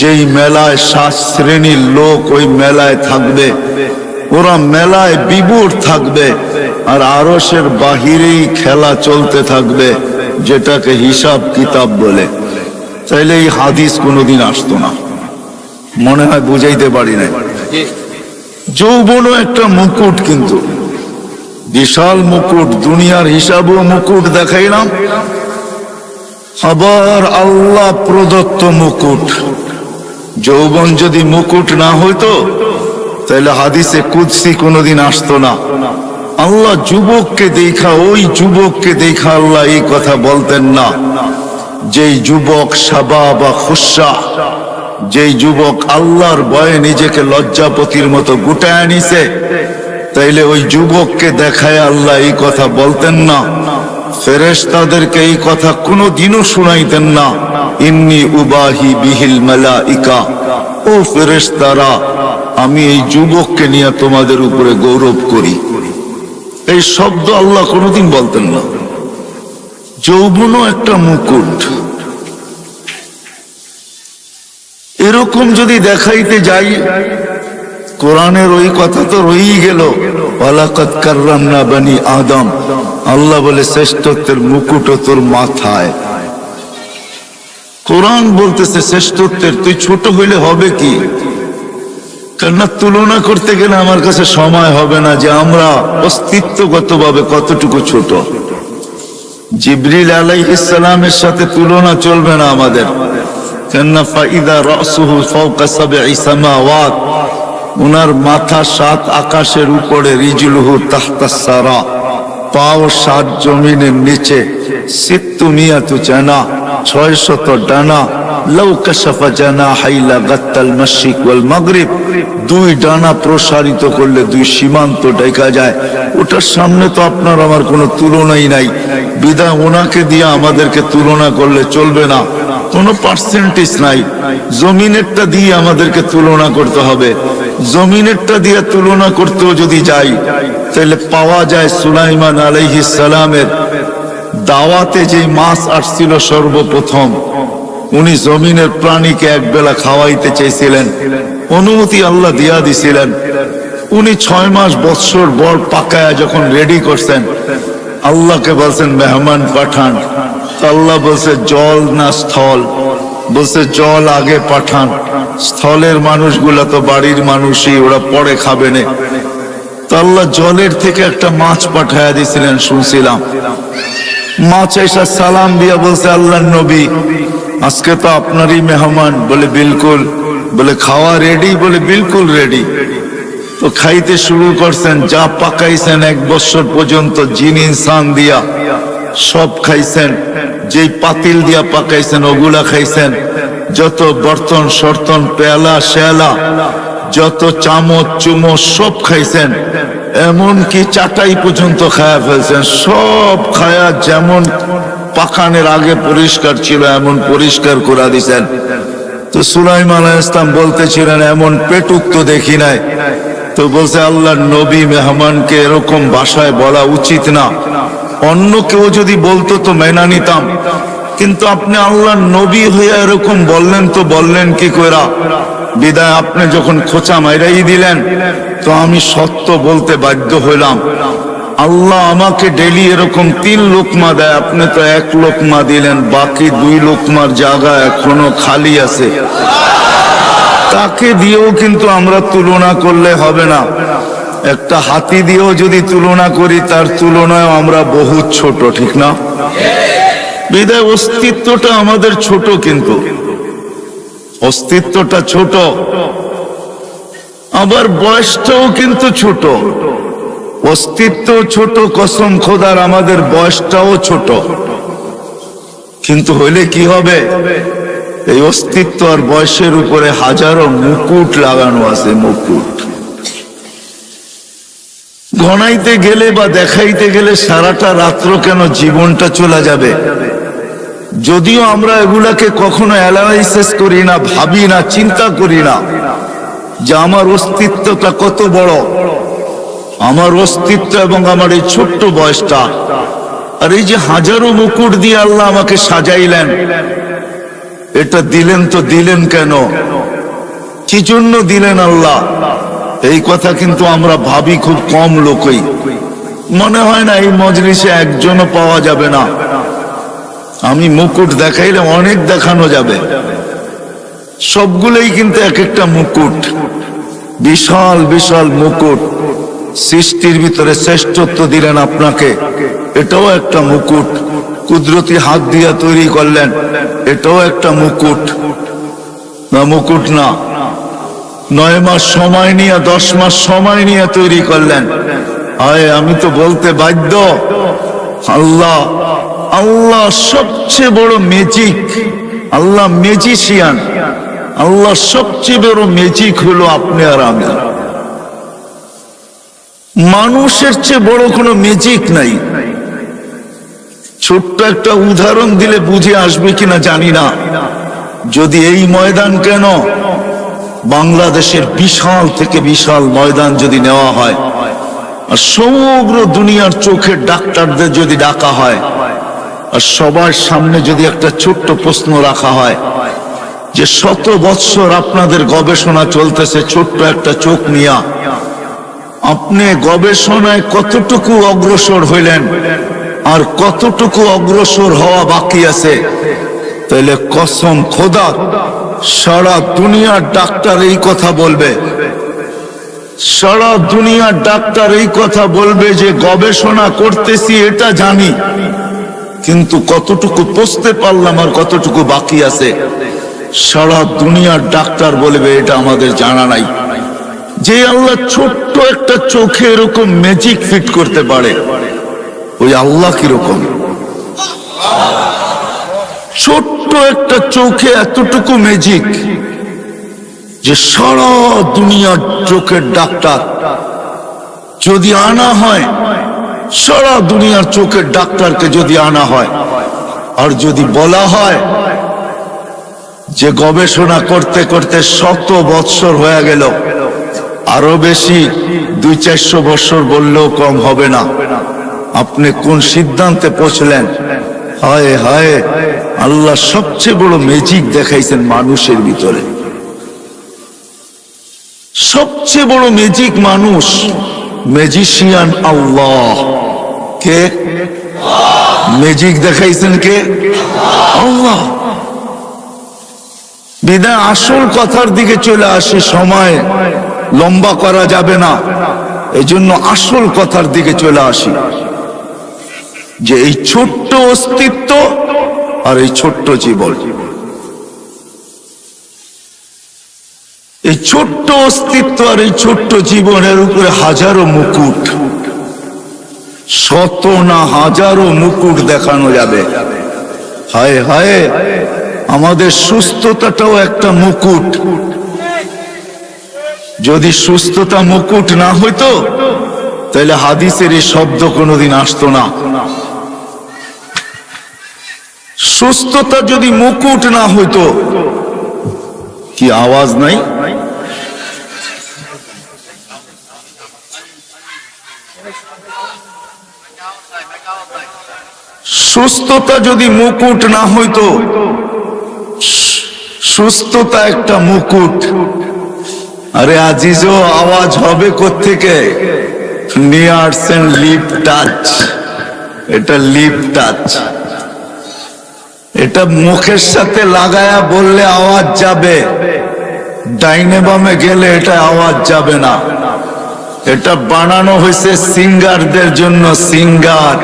যেই মেলায় 7 শ্রেণীর লোক ওই মেলায় থাকবে, ওরা মেলায় বিভোর থাকবে, আর আরশের বাহিরেই খেলা চলতে থাকবে, যেটাকে হিসাব কিতাব বলে। তাইলে এই হাদিস কোনোদিন আসতো না। মনে হয় বুঝাইতে পারি না। যৌবনও একটা মুকুট, কিন্তু বিশাল মুকুট। দুনিয়ার হিসাবও মুকুট দেখাইলাম, আবার আল্লাহ প্রদত্ত মুকুট। যৌবন যদি মুকুট না হইতো তাহলে হাদিসে কুদসি কোনোদিন আসতো না। আল্লাহ যুবককে দেখা, ওই যুবককে দেখা আল্লাহ এই কথা বলতেন না, যেই যুবক শাবাবা খুশা, যেই যুবক আল্লাহর ভয়ে নিজেকে লজ্জাপতির মতো গুটায় নিছে, তাইলে ওই যুবককে দেখায় আল্লাহ এই কথা বলতেন না। ফেরেশতাদেরকে এই কথা কোনোদিনও শুনাইতেন না, ইন্নী উবাহি বিহিল মালাইকা, ও ফেরেশতারা, আমি এই যুবককে নিয়ে তোমাদের উপরে গৌরব করি। এই শব্দ আল্লাহ কোনোদিন বলতেন না। যৌবনও একটা মুকুট। এরকম যদি দেখাইতে যাই কোরআনের ওই কথা তো রয়েই গেল, ওয়ালাকাদ কাররামনা বনি আদম। আল্লাহ বলে শ্রেষ্ঠত্বের মুকুট তোর মাথায়। কোরআন বলতেছে শ্রেষ্ঠত্বের, তুই ছোট হইলে হবে কি? কেননা তুলনা করতে গেলে আমার কাছে সময় হবে না যে আমরা অস্তিত্বগতভাবে কতটুকু ছোট। জিবরিল আলাইহিস সালামের সাথে তুলনা চলবে না আমাদের। কেননা ফাইদা রাসুহু ফাওকা সাবঈ সামাওয়াত, উনার মাথা 7 আকাশের উপরে, রিজলুহু তাহতা সারা, পাও 7 জমিনের নিচে, সিত্তুমিয়াতু জানা, 600 ডানা, লাউ কাশাফা জানাহাই লাগাত্তাল মাশরিক ওয়াল মাগরিব, 2 ডানা প্রসারিত করলে 2 সীমান্ত ঢেকা যায়। ওটার সামনে তো আপনার আমার কোনো তুলনাই নাই। বিধায় ওনাকে দিয়ে আমাদেরকে তুলনা করলে চলবে না, কোনো পার্সেন্টেজ নাই। জমিনেরটা দিয়ে আমাদেরকে তুলনা করতে হবে। জমিনেরটা দিয়ে তুলনা করতেও যদি যাই, তাহলে পাওয়া যায় সুলাইমান আলাইহিস সালামের দাওয়াতে যে মাছ আসছিল সর্বপ্রথম, উনি জমিনের প্রাণীকে একবেলা খাওয়াইতে চেয়েছিলেন, অনুমতি আল্লাহ দিয়া দিছিলেন। উনি 6 মাস বৎসর বর পাকায়া যখন রেডি করছেন, আল্লাহকে বলছেন মেহমান পাঠান। আল্লাহ বলছে জল না স্থল? বলছে জল আগে পাঠান, স্থলের মানুষগুলা তো বাড়ির মানুষই, ওরা পরে খাবে না। তো আল্লাহ জলের থেকে একটা মাছ পাঠায়া দিছিলেন, শুনছিলাম। মাছ এসে সালাম দিয়া বলছে আল্লাহর নবী, আজকে তো আপনারই মেহমান। বলে বিলকুল। বলে খাওয়া রেডি? বলে বিলকুল রেডি। তো খাইতে শুরু করছেন, যা পাকাইছেন 1 বছর পর্যন্ত জিন ইনসান দিয়া সব খাইছেন। যেই পাতিল দিয়া পাকাইছেন ওগুলা খাইছেন, যত বর্তন সর্তন পেয়ালা শেয়ালা, যত চামচ চুমচ সব খাইছেন। এমনকি চাটাই পর্যন্ত খায়া ফেলছেন। সব খায়া যেমন পাকানের আগে পরিষ্কার ছিল এমন পরিষ্কার করে দিছেন। তো সুলাইমান আলাইহিস সালাম বলতেছিলেন এমন পেটুক তো দেখি নাই। তো বলছে আল্লাহর নবী মেহমানকে এরকম ভাষায় বলা উচিত না, অন্য কেউ যদি বলতো তো মেনা নিতাম, কিন্তু আপনি আল্লাহর নবী হয়ে এরকম বললেন, তো বললেন কি কইরা? বিদায় আপনি যখন খোঁচা মাইরাই দিলেন, তো আমি সত্য বলতে বাধ্য হইলাম। আল্লাহ আমাকে ডেলি এরকম 3 লোকমা দেয়, আপনি তো 1 লোকমা দিলেন, বাকি 2 লোকমার জায়গা এখনো খালি আছে। তাকে দিয়েও কিন্তু আমরা তুলনা করলে হবে না। একটা হাতি দিয়েও যদি তুলনা করি, তার তুলনায় আমরা বহু ছোট, ঠিক না? বিদায় অস্তিত্বটা আমাদের ছোট, কিন্তু অস্তিত্বটা ছোট, আবার বয়সটাও কিন্তু ছোট। অস্তিত্ব ছোট, কসম খোদার আমাদের বয়সটাও ছোট। কিন্তু হইলে কি হবে? এই অস্তিত্ব আর বয়সের উপরে হাজারো মুকুট লাগানো আছে, মুকুট। গণাইতে গেলে বা দেখাইতে গেলে সারাটা রাত্র কেন জীবনটা চলে যাবে। যদিও আমরা এগুলাকে কখনো অ্যানালাইসিস করি না, ভাবি না, চিন্তা করি না যে আমার অস্তিত্বটা কত বড়, আমার অস্তিত্ব এবং আমার এই ছোট্ট বয়সটা। আর এই যে হাজারো মুকুট দিয়ে আল্লাহ আমাকে সাজাইলেন, এটা দিলেন তো দিলেন কেন? কি জন্য দিলেন আল্লাহ? এই কথা কিন্তু আমরা ভাবি খুব কম লোকই। মনে হয় না এই মজলিসে একজনও পাওয়া যাবে না। আমি মুকুট দেখাইলে অনেক দেখানো যাবে, সবগুলোই কিন্তু এক একটা মুকুট, বিশাল বিশাল মুকুট। সৃষ্টির ভিতরে শ্রেষ্ঠত্ব দিলেন আপনাকে, এটাও একটা মুকুট। কুদরতি হাত দিয়া তৈরি করলেন, এটাও একটা মুকুট। না মুকুট না, 9 মাস সময় নিয়ে 10 মাস সময় নিয়ে তৈরি করলেন। আয় আমি তো বলতে বাধ্য, আল্লাহ আল্লাহ সবচেয়ে বড় ম্যাজিক। আল্লাহ ম্যাজিশিয়ান। আল্লাহ সবচেয়ে বড় ম্যাজিক হলো আপনি আর আমি। মানুষের চেয়ে বড় কোনো ম্যাজিক নাই। ছোট্ট একটা উদাহরণ দিলে বুঝে আসবে কিনা জানি না। যদি এই ময়দান কেন, বাংলাদেশের বিশাল থেকে বিশাল ময়দান যদি নেওয়া হয়, আর সমগ্র দুনিয়ার চোখের ডাক্তারদের যদি ডাকা হয়, আর সবার সামনে যদি একটা ছোট্ট প্রশ্ন রাখা হয় যে 100 বৎসর আপনাদের গবেষণা চলতেছে ছোট্ট একটা চোখ নিয়া, আপনি গবেষণায় কতটুকু অগ্রসর হইলেন আর কতটুকু অগ্রসর হওয়া বাকি আছে? তাহলে কসম খোদা, সারা দুনিয়ার ডাক্তার এই কথা বলবে, সারা দুনিয়ার ডাক্তার এই কথা বলবে যে গবেষণা করতেছি এটা জানি, কিন্তু কতটুকু পৌঁছতে পারলাম আর কতটুকু বাকি আছে, সারা দুনিয়ার ডাক্তার বলবে এটা আমাদের জানা নাই। যে আল্লাহ ছোট্ট একটা চোখে এরকম ম্যাজিক ফিট করতে পারে, ওই আল্লাহ কিরকম? ছোট্ট একটা চোখে এতটুকু ম্যাজিক যে সারা দুনিয়ার চোখের ডাক্তার যদি আনা হয়, সারা দুনিয়ার চোখের ডাক্তারকে যদি আনা হয় আর যদি বলা হয় যে গবেষণা করতে করতে 100 বৎসর হয়ে গেল, আরো বেশি 200-400 বছর বললেও কম হবে না, আপনি কোন সিদ্ধান্তে পৌঁছলেন? হায় হায়, আল্লাহ সবচেয়ে বড় ম্যাজিক দেখাইছেন মানুষের ভিতরে। সবচেয়ে বড় ম্যাজিক মানুষ, ম্যাজিশিয়ান আল্লাহ। কে ম্যাজিক দেখাইছেন? কে? আল্লাহ। বিদায় আসল কথার দিকে চলে আসে, সময় লম্বা করা যাবে না, এজন্য আসল কথার দিকে চলে আসি যে এই ছোট্ট অস্তিত্ব আর এই ছোট্ট জীবন, এই ছোট্ট অস্তিত্ব আর এই ছোট্ট জীবনের উপরে হাজারো মুকুট, শত না হাজারো মুকুট দেখানো যাবে। হায় হায়, আমাদের সুস্থতাটাও একটা মুকুট। যদি সুস্থতা মুকুট না হইতো তাহলে হাদিসের এই শব্দ কোনোদিন আসতো না। সুস্থতা যদি মুকুট না হইতো, কি আওয়াজ নাই? সুস্থতা যদি মুকুট না হইতো, সুস্থতা একটা মুকুট। আরে আজিজও, আওয়াজ হবে কোত্থেকে? নিয়ে আসছেন লিপ টাচ। এটা লিপ টাচ, এটা মুখের সাথে লাগায়া বললে আওয়াজ যাবে, ডাইনে বামে গেলে এটা আওয়াজ যাবে না। এটা বানানো হয়েছে সিঙ্গারদের জন্য, সিঙ্গার,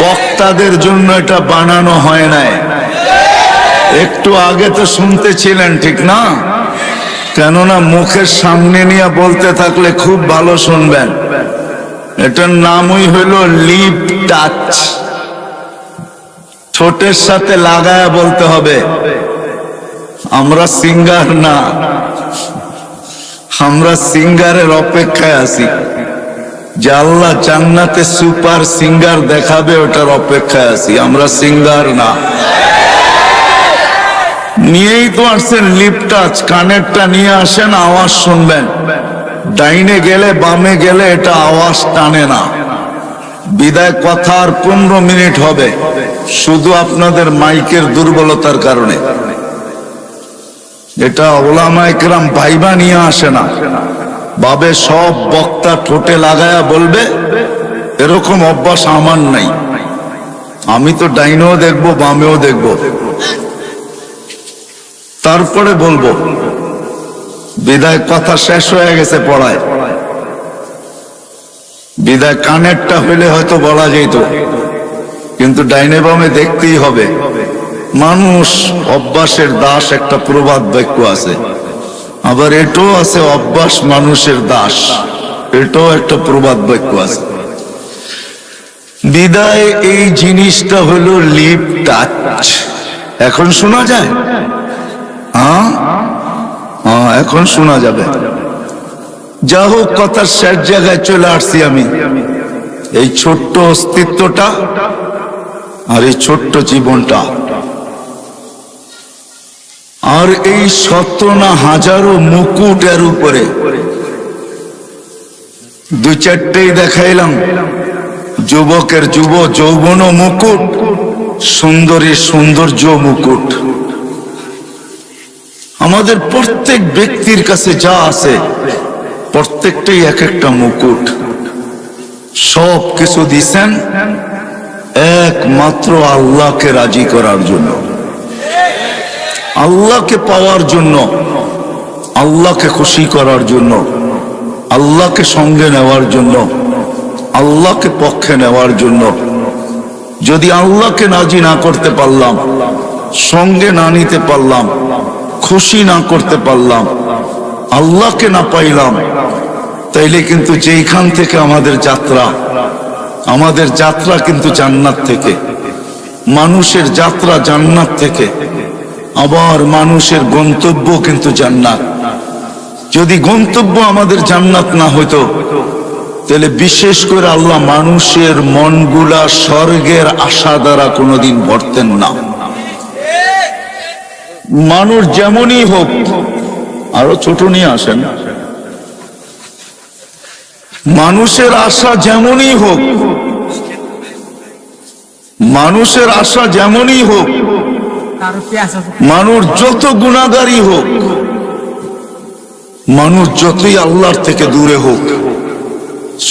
বক্তাদের জন্য এটা বানানো হয় নাই। একটু আগে তো শুনতেছিলেন, ঠিক না? কেননা মুখের সামনে নিয়ে বলতে থাকলে খুব ভালো শুনবেন। এটার নামই হইল লিপ টাচ। ঠোঁটের সাথে লাগায়া বলতে হবে। আমরা সিঙ্গার না, আমরা সিঙ্গারের অপেক্ষায় আছি যে আল্লাহ জান্নাতে সুপার সিঙ্গার দেখাবে, ওটার অপেক্ষায় আছি। আমরা সিঙ্গার না। নিয়েই তো আসছেন লিপ টাচ, কানেরটা নিয়ে আসেন, আওয়াজ শুনবেন। ডাইনে গেলে বামে গেলে এটা আওয়াজ টানে না। বিদায় কথা আর 15 মিনিট হবে, শুধু আপনাদের মাইকের দুর্বলতার কারণে। এটা ওলামা ইকরাম ভাইবা নিয়ে আসে না, বাবে সব বক্তা ঠোঁটে লাগায়া বলবে, এরকম অভ্যাস আমার নাই। আমি তো ডাইনেও দেখবো, বামেও দেখবো, তারপরে বলবো। বিদায় কথা শেষ হয়ে গেছে পড়ায়। বিদায় কানেরটা হইলে হয়তো বলা যেত, কিন্তু ডাইনে বামে দেখতেই হবে। মানুষ অভ্যাসের দাস, একটা প্রবাদ বাক্য আছে। আবার এটাও আছে, অভ্যাস মানুষের দাস, এটাও একটা প্রবাদ বাক্য আছে। বিদায় এই জিনিসটা হলো লিপ টাচ। এখন শোনা যায়? হ্যাঁ, এখন শোনা যাবে। যা হোক, কথার শেষ জায়গায় চলে আসছি আমি। এই ছোট্ট অস্তিত্বটা আর এই ছোট্ট জীবনটা আর এই শত না হাজারো মুকুটের উপরে 2-4টেই দেখাইলাম। যুবকের যৌবন মুকুট, সুন্দরীর সৌন্দর্য মুকুট। আমাদের প্রত্যেক ব্যক্তির কাছে যা আছে প্রত্যেকটাই এক একটা মুকুট। সব কিছু দিছেন একমাত্র আল্লাহকে রাজি করার জন্য, আল্লাহকে পাওয়ার জন্য, আল্লাহকে খুশি করার জন্য, আল্লাহকে সঙ্গে নেওয়ার জন্য, আল্লাহকে পক্ষে নেওয়ার জন্য। যদি আল্লাহকে রাজি না করতে পারলাম, সঙ্গে না নিতে পারলাম, খুশি না করতে পারলাম, আল্লাহকে না পাইলাম, তাইলে কিন্তু যেইখান থেকে আমাদের যাত্রা কিন্তু জান্নাত থেকে। মানুষের যাত্রা জান্নাত থেকে, আবার মানুষের গন্তব্য কিন্তু জান্নাত। যদি গন্তব্য আমাদের জান্নাত না হইতো, তাহলে বিশেষ করে আল্লাহ মানুষের মনগুলা স্বর্গের আশা দ্বারা কোনোদিন ভরতেন না। মানুষ যেমনই হোক, আরো ছোট নিয়ে আসেন, মানুষের আশা যেমনই হোক, মানুষের আশা যেমনই হোক, মানুষ যত গুনাহগারী হোক, মানুষ যতই আল্লাহর থেকে দূরে হোক,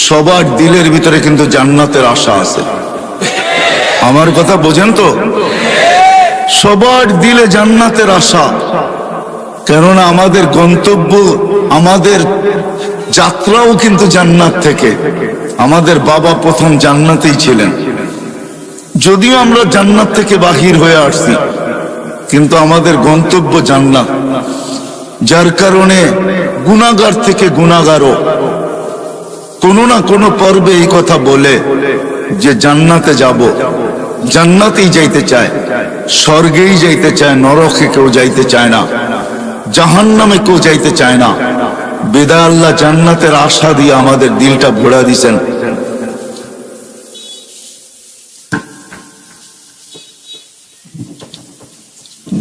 সবার দিলের ভিতরে কিন্তু জান্নাতের আশা আছে। আমার কথা বোঝেন তো? সবার দিলে জান্নাতের আশা। কেননা আমাদের গন্তব্য, আমাদের যাত্রাও কিন্তু জান্নাত থেকে। আমাদের বাবা প্রথম জান্নাতেই ছিলেন, যদিও আমরা জান্নাত থেকে বাহির হয়ে আসছি, কিন্তু আমাদের গন্তব্য জান্নাত। যার কারণে গুনাহগার থেকে গুনাহগারও কোনো না কোনো পর্বে এই কথা বলে যে জান্নাতে যাব, জান্নাতেই যাইতে চায়, স্বর্গেই যাইতে চায়, নরকে কেউ যাইতে চায় না, জাহান্নামে কেউ যাইতে চায় না। বেদা আল্লাহ জান্নাতের আশা দিয়ে আমাদের দিলটা ভরা দিছেন।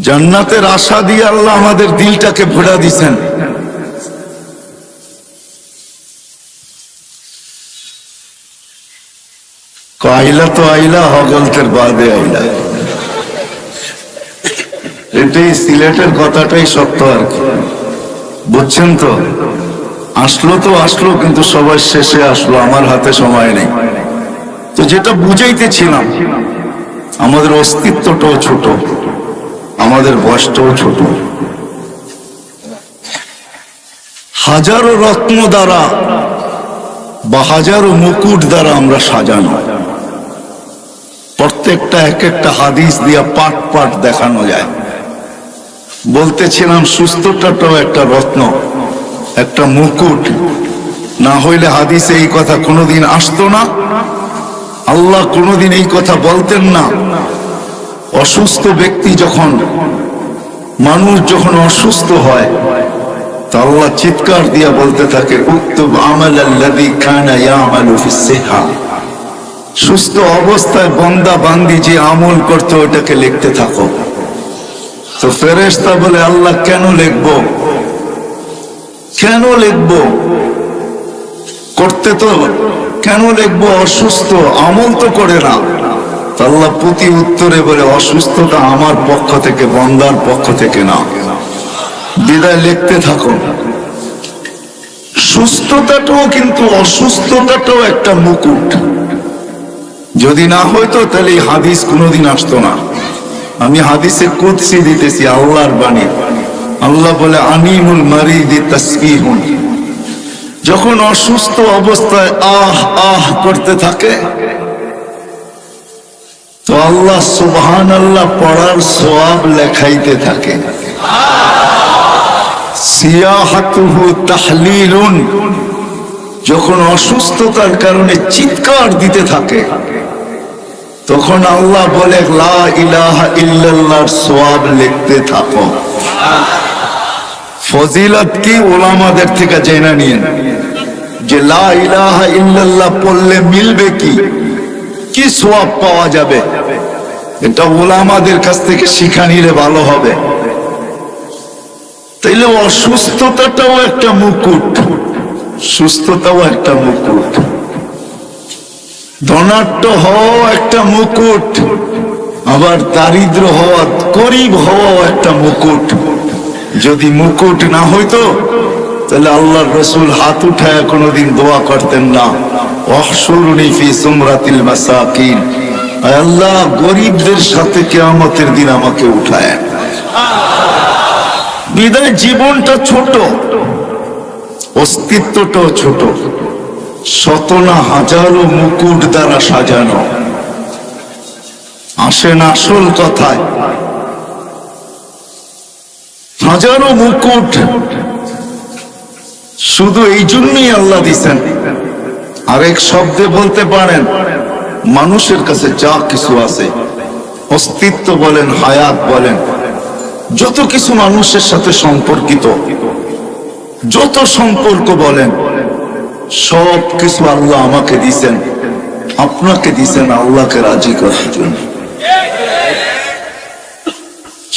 জান্নাতের আশা দিয়ে আল্লাহ আমাদের দিলটাকে ভরা দিছেন। আইলা তো আইলা, হগলতের বাদে আইলা। এটাই সিলেটের কথাটাই সত্য আর কি, বুঝছেন তো? আসলো তো আসলো, কিন্তু সবার শেষে আসলো, আমার হাতে সময় নেই। তো যেটা বুঝাইতেছিলাম, আমাদের অস্তিত্বটাও ছোট, আমাদের বয়সটাও ছোট। হাজারো রত্ন দ্বারা বা হাজারো মুকুট দ্বারা আমরা সাজানো। প্রত্যেকটা এক একটা হাদিস দিয়া পাট পাট দেখানো যায়। বলতেছিলাম সুস্থতাটাও একটা রত্ন, একটা মুকুট। না হইলে হাদিসে এই কথা কোনোদিন আসতো না, আল্লাহ কোনোদিন এই কথা বলতেন না। অসুস্থ ব্যক্তি যখন, মানুষ যখন অসুস্থ হয়, তা আল্লাহ চিৎকার দিয়া বলতে থাকে, উক্তুব আমালাল্লাযী কানা ইয়ামালু ফিস সিহা। সুস্থ অবস্থায় বান্দা বান্দি যে আমল করতে, ওটাকে লিখতে থাকো। তো ফেরেশতা বলে, আল্লাহ কেন লিখবো, কেন লিখবো? করতে তো কেন লিখবো? অসুস্থ, আমল তো করে না। আল্লাহ প্রতি উত্তরে বলে, অসুস্থতা আমার পক্ষ থেকে, বান্দার পক্ষ থেকে না, বিদায় লিখতে থাকো। সুস্থতাটাও কিন্তু, অসুস্থতাটাও একটা মুকুট। যদি না হইতো তাহলে এই হাদিস কোনোদিন আসতো না। আমি হাদিসে কুদসি দিতেছি, আল্লাহর বাণী। আল্লাহ বলে, আনিমুল মারিদি তাসবিহুন। যখন অসুস্থ অবস্থায় আহ আহ করতে থাকে, তো আল্লাহ সুবহানাল্লাহ পড়ার সওয়াব লেখাইতে থাকে। সিয়াহাতুহু তাহলিলুন। যখন অসুস্থতার কারণে চিৎকার দিতে থাকে, তখন আল্লাহ বলে, লা ইলাহা ইল্লাল্লাহর সওয়াব লিখতে থাকো। ফজিলত কি উলামাদের থেকে জেনে নিন, যে লা ইলাহা ইল্লাল্লাহ পড়লে মিলবে কি, কি সওয়াব পাওয়া যাবে, এটা উলামাদের কাছ থেকে শিখা নিলে ভালো হবে। তাইলে অসুস্থতাটাও একটা মুকুট, সুস্থতাও একটা মুকুট। ধনাঢ্য হওয়া একটা মুকুট, আবার দারিদ্র হওয়া, গরিব হওয়াও একটা মুকুট। যদি মুকুট না হইতো তাহলে আল্লাহর রাসূল হাত উঠায় কোনোদিন দোয়া করতেন না, ওয়াহশুরুনি ফি সুমরাতিল মাসাকিন, আল্লাহ গরিবদের সাথে কিয়ামতের দিন আমাকে উঠায়। বিদায় জীবনটা ছোট, অস্তিত্বটাও ছোট, শত না হাজারো মুকুট দ্বারা সাজানো। আসেন আসল কথায়, হাজারো মুকুট শুধু এই জন্যই আল্লাহ দিছেন। আরেক শব্দে বলতে পারেন, মানুষের কাছে যা কিছু আছে, অস্তিত্ব বলেন, হায়াত বলেন, যত কিছু মানুষের সাথে সম্পর্কিত, যত সম্পর্ক বলেন, সব কিছু আল্লাহ আমাকে দিছেন, আপনাকে দিছেন আল্লাহকে রাজি করার জন্য।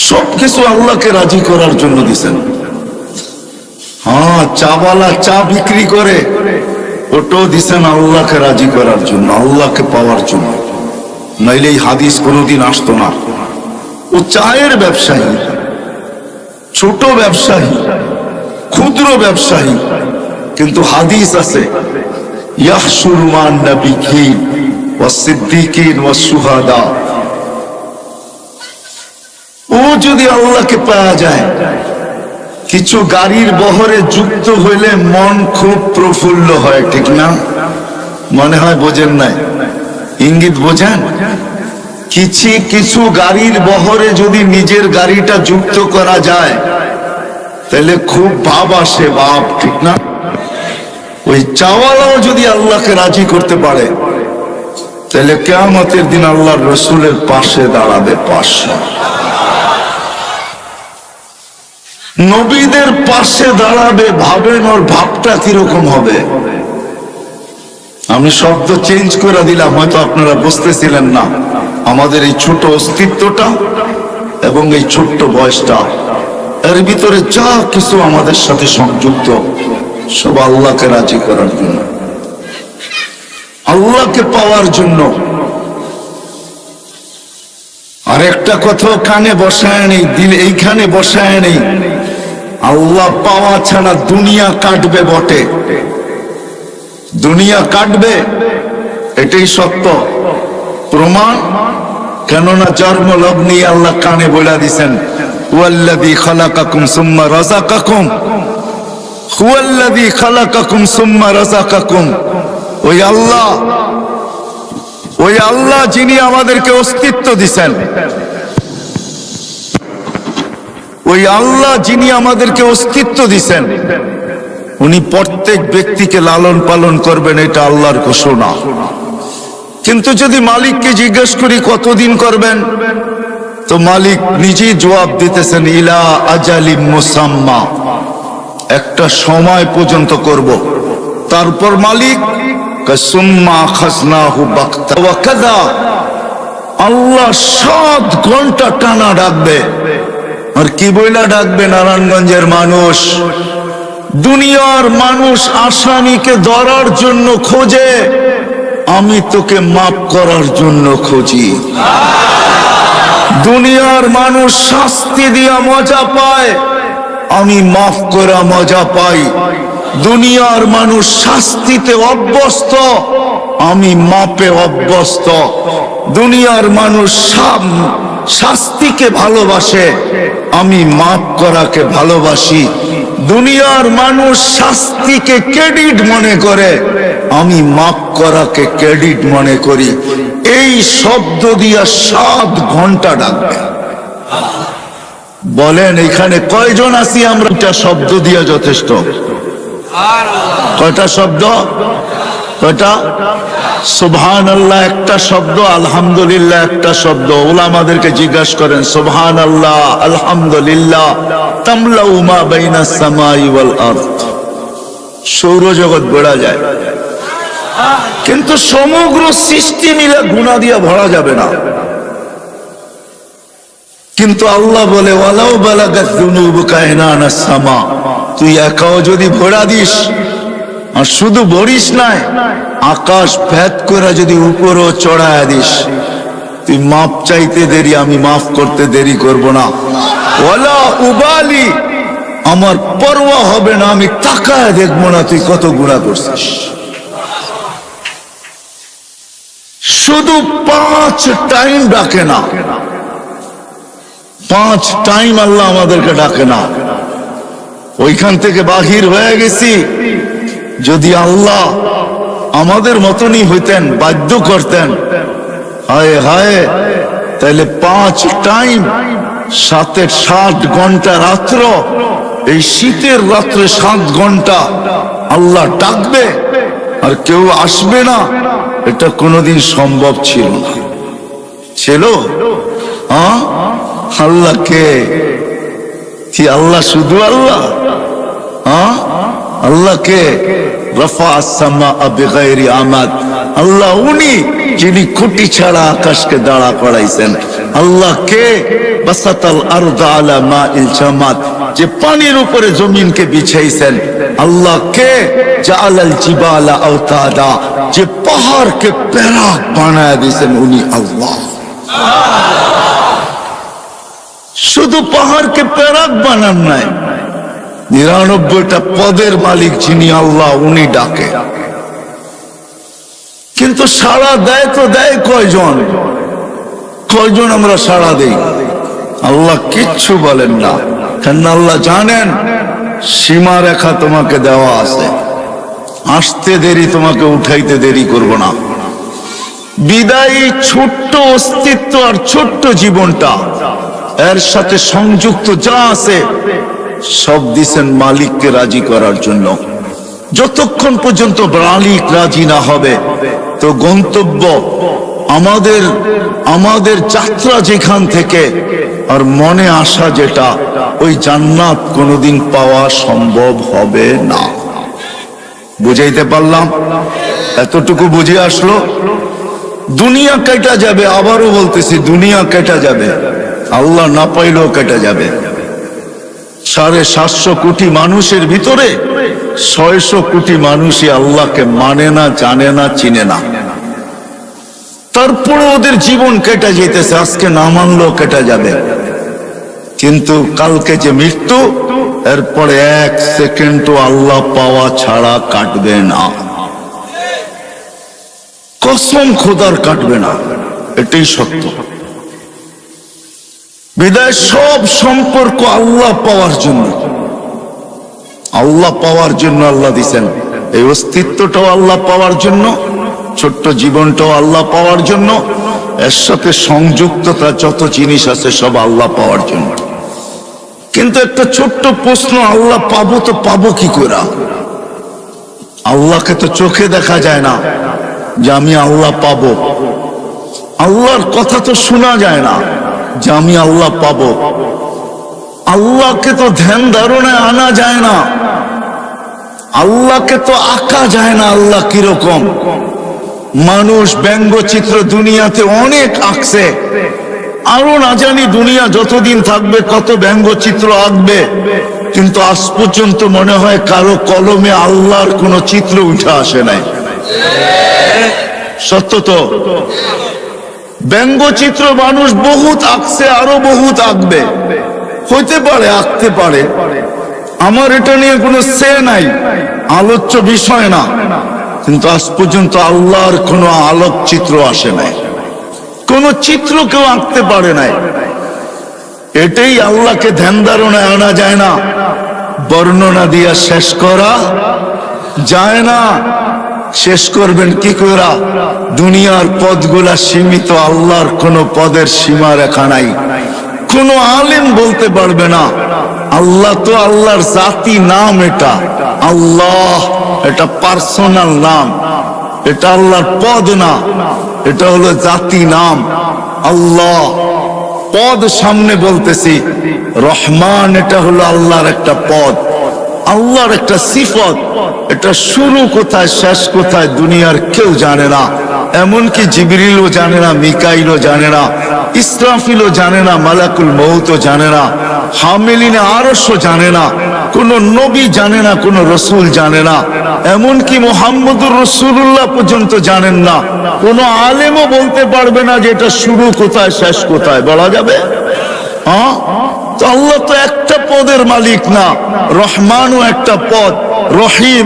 সবকিছু আল্লাহকে রাজি করার জন্য দিছেন। হ্যাঁ, চাওয়ালা চা বিক্রি করে, ওটাও দিছেন আল্লাহকে রাজি করার জন্য, আল্লাহকে পাওয়ার জন্য। নাইলে এই হাদিস কোনোদিন আসতো না। ও চায়ের ব্যবসায়ী, ছোট ব্যবসায়ী, ক্ষুদ্র ব্যবসায়ী, কিন্তু হাদিস আছে, ইয়াহশুরু মান নাবিয়্যিন ওয়াস সিদ্দিকিন ওয়াস শুহাদা। ও যদি আল্লাহকে পাওয়া যায়, কিছু গাড়ির বহরে যুক্ত হইলে মন খুব প্রফুল্ল হয়, ঠিক না? মনে হয় বোঝেন নাই, ইঙ্গিত বোঝেন? কিছু গাড়ির বহরে যদি নিজের গাড়িটা যুক্ত করা যায় তাহলে খুব ভাব আসে, ভাব, ঠিক না? ওই চাওয়ালাও যদি আল্লাহকে রাজি করতে পারে তাহলে কিয়ামতের দিন আল্লাহর রাসূলের পাশে দাঁড়াবে, পাশে নবীদের পাশে দাঁড়াবে। ভাবেন ওর ভাবটা কিরকম হবে। আমি শব্দ চেঞ্জ করে দিলাম, হয়তো আপনারা বুঝতেছিলেন না। আমাদের এই ছোট অস্তিত্বটা এবং এই ছোট্ট বয়সটা, এর ভিতরে যা কিছু আমাদের সাথে সংযুক্ত, সব আল্লাহকে রাজি করার জন্য, আল্লাহকে পাওয়ার জন্য। আর একটা কথা কানে বসায় নেই, দিল এইখানে বসায় নেই, আল্লাহ পাওয়া ছাড়া দুনিয়া কাটবে বটে, দুনিয়া কাটবে, এটাই সত্য। প্রমাণ, কেননা জন্ম লগ্নি আল্লাহ কানে বলে দিছেন, হুয়াল্লাযী খালাকাকুম সুম্মা রাযাকাকুম, হুয়াল্লাযী খালাকাকুম সুম্মা রাযাকাকুম। ওই আল্লাহ যিনি আমাদেরকে অস্তিত্ব দিছেন, ওই আল্লাহ যিনি আমাদেরকে অস্তিত্ব দিছেন, উনি প্রত্যেক ব্যক্তিকে লালন পালন করবেন, এটা আল্লাহর ঘোষণা। কিন্তু যদি মালিককে জিজ্ঞেস করি কতদিন করবেন, তো মালিক নিজেই জবাব দিতেছেন, ইলা আজালিম মুসাম্মা, একটা সময় পর্যন্ত করব। তারপর মালিক সুম্মা খাজনাহু বাকতা ওয়া কাযা, আল্লাহ 7 ঘন্টা টানা ডাকবে। আর কি বইলা ডাকবে? নারায়ণগঞ্জের মানুষ, দুনিয়ার মানুষ আসামিকে ধরার জন্য খোঁজে, আমি তোকে মাফ করার জন্য খুঁজি। দুনিয়ার মানুষ শাস্তি দিয়া মজা পায়, আমি মাফ করা মজা পাই। দুনিয়ার মানুষ শাস্তিতে অভ্যস্ত, আমি মাপে অভ্যস্ত। দুনিয়ার মানুষ শাস্তিকে ভালোবাসে, আমি মাফ করাকে ভালোবাসি। দুনিয়ার মানুষ শাস্তিকে ক্রেডিট মনে করে, আমি মাফ করাকে ক্রেডিট মনে করি। এই শব্দ দিয়া 7 ঘন্টা ডাকবে। বলেন এখানে কয়জন আছি আমরা? এটা শব্দ দিয়া যথেষ্ট। কয়টা শব্দ? কয়টা? সুবহানাল্লাহ একটা শব্দ, আলহামদুলিল্লাহ একটা শব্দ। উলামাদেরকে জিজ্ঞাসা করেন, সুবহানাল্লাহ আলহামদুলিল্লাহ তামলাউ মা বাইনাস সামাই ওয়াল আরদ, সৌরজগৎ বেড়া যায়, কিন্তু সমগ্র সৃষ্টি মিলে গুনাহ দিয়া ভরা যাবে না। কিন্তু আল্লাহ বলে, ওয়ালাউ বালাগাত যুনুবুকা ইনানাস সামা, তুই একাও যদি ভরা দিস, আর শুধু ভরিস নাই, আকাশ ভেদ করে যদি উপরও চড়ায় দিস, তুই মাপ চাইতে দেরি, আমি মাফ করতে দেরি করব না। ওয়ালা উবালি আমার পরোয়া হবে না, আমি তাকায় দেখবো না তুই কত গুনাহ করছিস। শুধু 5 টাইম ডাকে না, 5 টাইম আল্লাহ আমাদেরকে ডাকে না। ওইখান থেকে বাহির হয়ে গেছি, যদি আল্লাহ আমাদের মতনই হইতেন, বাধ্য করতেন, হায় হায়, তাহলে 5 টাইম 7 ঘন্টা রাত্র, এই শীতের রাত্রে 7 ঘন্টা আল্লাহ ডাকবে আর কেউ আসবে না, এটা কোনোদিন সম্ভব ছিল না। ছিল? হ্যাঁ, আল্লাহ কে? কি আল্লাহ শুধু আল্লাহ? হ্যাঁ, আল্লাহ কে? রফা আসসামা বিগাইরি আমাদ, আল্লাহ উনি যিনি খুঁটি ছাড়া আকাশকে দাঁড়া করাইছেন। আল্লাহ কে? বাসাতাল আরদা আলা মাইল জামাদ, যে পানির উপরে জমিনকে বিছাইছেন। আল্লাহ কে? জাআলাল জিবালা আওতাদা, যে পাহাড়কে প্যারাক বানায় দিয়েছেন, উনি আল্লাহ। শুধু পাহাড়কে প্যারাক বানান নাই, 99টা পদের মালিক যিনি আল্লাহ, উনি ডাকে। কিন্তু সাড়া দেয় তো দেয় কয়জন? কয়জন আমরা সাড়া দেই? আল্লাহ কিচ্ছু বলেন না, কেন আল্লাহ জানেন সীমা রেখা তোমাকে দেওয়া আছে, আসতে দেরি, তোমাকে উঠাইতে দেরি করব না। বিদায়ী ছোট্ট অস্তিত্ব আর ছোট্ট জীবনটা, এর সাথে সংযুক্ত যা আছে সব দিছেন মালিককে রাজি করার জন্য। যতক্ষণ পর্যন্ত মালিক রাজি না হবে, তো গন্তব্য আমাদের যাত্রা যেখান থেকে আর মনে আসা যেটা, ওই জান্নাত কোনোদিন পাওয়া সম্ভব হবে না। বুঝাইতে পারলাম? এতটুকু বুঝে আসলো? দুনিয়া কেটে যাবে, আবারও বলতেছি, দুনিয়া কেটে যাবে, আল্লাহ না পাইলেও কেটে যাবে। 750 কোটি মানুষের ভিতরে 600 কোটি মানুষই আল্লাহকে মানে না, জানে না, চিনে না। তারপরে ওদের জীবন কেটে যেতেছে, আজকে না মানলেও কেটে যাবে। কিন্তু কালকে যে মৃত্যু, এরপরে 1 সেকেন্ডও আল্লাহ পাওয়া ছাড়া কাটবে না। কসম খোদার কাটবে না, এটাই সত্য। বিদায় সব সম্পর্ক আল্লাহ পাওয়ার জন্য, আল্লাহ পাওয়ার জন্য আল্লাহ দিছেন। এই অস্তিত্বটাও আল্লাহ পাওয়ার জন্য, ছোট্ট জীবনটাও আল্লাহ পাওয়ার জন্য, এর সাথে সংযুক্ততা যত জিনিস আছে সব আল্লাহ পাওয়ার জন্য। কিন্তু একটা ছোট্ট প্রশ্ন, আল্লাহ পাবো তো পাবো কি করে? আল্লাহকে তো চোখে দেখা যায় না যে আমি আল্লাহ পাবো। আল্লাহর কথা তো শোনা যায় না যে আমি আল্লাহ পাবো। আল্লাহকে তো ধ্যান ধারণায় আনা যায় না, আল্লাহকে তো আঁকা যায় না। আল্লাহ কিরকম? মানুষ ব্যঙ্গচিত্র দুনিয়াতে অনেক আঁকছে, আরো না জানি দুনিয়া যতদিন থাকবে কত ব্যঙ্গচিত্র আঁকবে, কিন্তু আজ পর্যন্ত মনে হয় কারো কলমে আল্লাহর কোন চিত্র উঠে আসে নাই। সত্য তো? ব্যঙ্গচিত্র মানুষ বহুত আঁকছে, আরো বহুত আঁকবে, হইতে পারে, আঁকতে পারে। আমার এটা নিয়ে কোনো সে নাই, আলোচ্য বিষয় না। কিন্তু আজ পর্যন্ত আল্লাহর কোনো আলোকচিত্র আসে নাই, কোন চিত্র কেউ আঁকতে পারে নাই। এটাই আল্লাহকে ধ্যান ধারণায় আনা যায় না, বর্ণনা দিয়া শেষ করা যায় না। শেষ করবেন কি করে? দুনিয়ার পদগুলা সীমিত, আল্লাহর কোন পদের সীমা রেখা নাই। কোন আলেম বলতে পারবে না আল্লাহ তো আল্লাহর জাতি নাম, এটা আল্লাহ, এটা পার্সোনাল নাম, এটা আল্লাহর পদ না, এটা হলো জাতি নাম। আল্লাহ পদ সামনে বলতেছি, রহমান এটা হলো আল্লাহর একটা পদ, আল্লাহর একটা সিফত। এটা শুরু কোথায় শেষ কোথায় দুনিয়ার কেউ জানে না, এমনকি জিবরিলও জানে না, মিকাইলও জানে না, ইসরাফিলও জানে না, মালাকুল মউতও জানে না, হামিলিনে আরশও জানে না, কোন নবী জানে না, কোন রসুল জানে না, এমনকি মুহাম্মদুর রাসূলুল্লাহ পর্যন্ত জানেন না। কোন আলেমও বলতে পারবে না যে এটা শুরু কোথায় শেষ কোথায়। বলা যাবে? হ্যাঁ, তো আল্লাহ তো একটা পদের মালিক না, রহমানও একটা পদ, রহিম,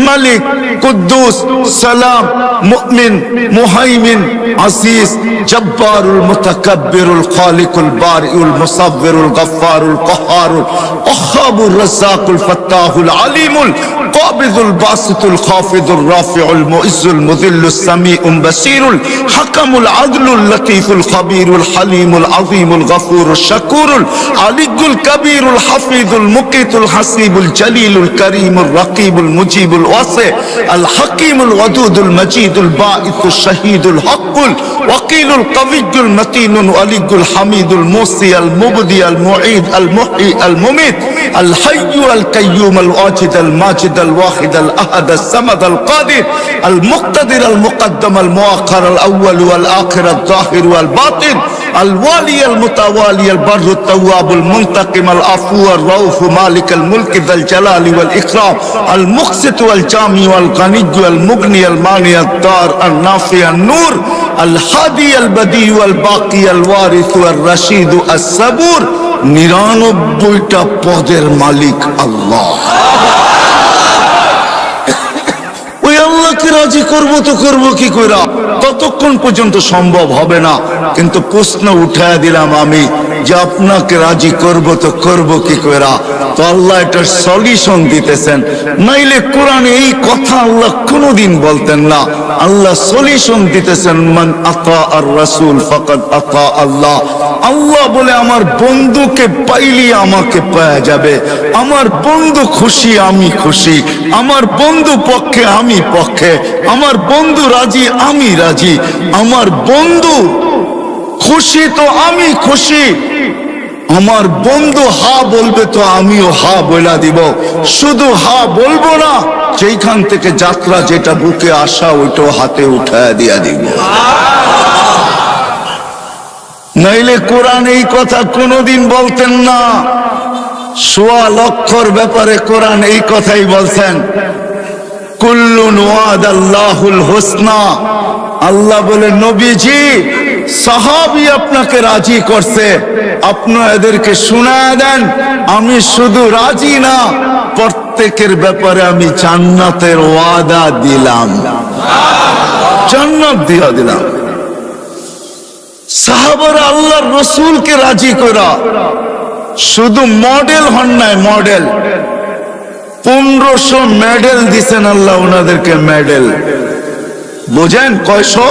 মালিক, কুদ্দুস, সালাম, মুমিন, মুহাইমিন, আজিজ, জব্বারুল মুতাকাব্বিরুল খালিকুল বারিউল মুসাব্বিরুল গফফারুল কাহ্হারুল ওয়াহ্হাবুর রাজ্জাকুল ফাত্তাহুল আলিমুল কাবিদুল বাসিতুল খাফিদুর রাফিউল মুইজ্জুল মুযিল্লুস সামিউল বাসীরুল হাকামুল আদলুল লতীফুল খাবীরুল হালিমুল আযীমুল গফুরুশ শাকুরুল আলিয়ুল কবীরুল হাফিজুল মুকিতুল হাসিবুল জলিলুল করিমুর রাকিবুল মুজিবুল ওয়াসি আল হাকিমুল ওয়াদুদুল মজিদুল বাঈসুশ শাহীদুল হকুল ওয়াকিলুল কবিয়্যুল মতিনুল আলিয়ুল হামিদুল মুসি আল মুবদি আল মুঈদ আল মুহয়ি আল মুমিত আল হাইয়্যু আল কাইয়্যুম আল ওয়াজিদ আল মাজিদ আল ওয়াহিদ আল আহাদ আল সামাদ আল কাদির আল মুক্তাদির আল মুকদ্দম আল মুআখ্খার আল আউয়াল ওয়াল আখির আল যাহির ওয়াল বাতিন আল ওয়ালি আল মুতাওয়ালি আল বাররু তাওয়াবুল মুনতাকিম আল আফু আর রাউফ মালিক আল মুলক যাল জালালি ওয়াল ইকরাম আল মুকসিত ওয়াল জামি ওয়াল গানিয়্য আল মুগনি আল মানি আল দার আল নাফি আল নূর আল হাদি আল বদি ওয়াল বাকি আল ওয়ারিস ওয়াল রশিদ আস সাবুর। 99টা পদের মালিক আল্লাহ। ওই আল্লাহকে রাজি করব তো করব কি কইরা? ততক্ষণ পর্যন্ত সম্ভব হবে না। কিন্তু প্রশ্ন উঠায় দিলাম আমি যে আপনাকে রাজি করব তো করব কি কইরা? তো আল্লাহ এটার সলিউশন দিতেছেন। নাইলে কোরআনে এই কথা আল্লাহ কোনোদিন বলতেন না। আল্লাহ সলিউশন দিতেছেন, মান আতা আর রাসূল ফাকাদ আতা আল্লাহ। আল্লাহ বলে আমার বন্ধুকে পাইলি আমাকে পাওয়া যাবে। আমার বন্ধু খুশি আমি খুশি, আমার বন্ধু পক্ষে আমি পক্ষে, আমার বন্ধু রাজি আমি রাজি, আমার বন্ধু খুশি তো আমি খুশি, আমার বন্ধু হা বলবে তো আমিও হা বইলা দিব। শুধু হা বলবো না, যেখান থেকে যাত্রা যেটা বুকে আসা ওইটাও হাতে উঠায় দিয়া দিব। নাইলে কোরআন এই কথা কোনোদিন বলতেন না। ১৬ লক্ষর ব্যাপারে কোরআন এই কথাই বলছেন, কুল্লুন ওয়াদাল্লাহুল হুসনা। আল্লাহ বলে নবীজি সাহাবী আপনাকে রাজি করছে, আপনি এদেরকে শোনায় দেন আমি শুধু রাজি না, প্রত্যেকের ব্যাপারে আমি জান্নাতের ওয়াদা দিলাম, জান্নাত দিয়া দিলাম। সাহাবারা আল্লাহর রাসূলকে রাজি করা শুধু মডেল হন নাই, মডেল 1500 মেডেল দিছেন আল্লাহ ওনাদেরকে, মেডেল বুঝেন কয়শো?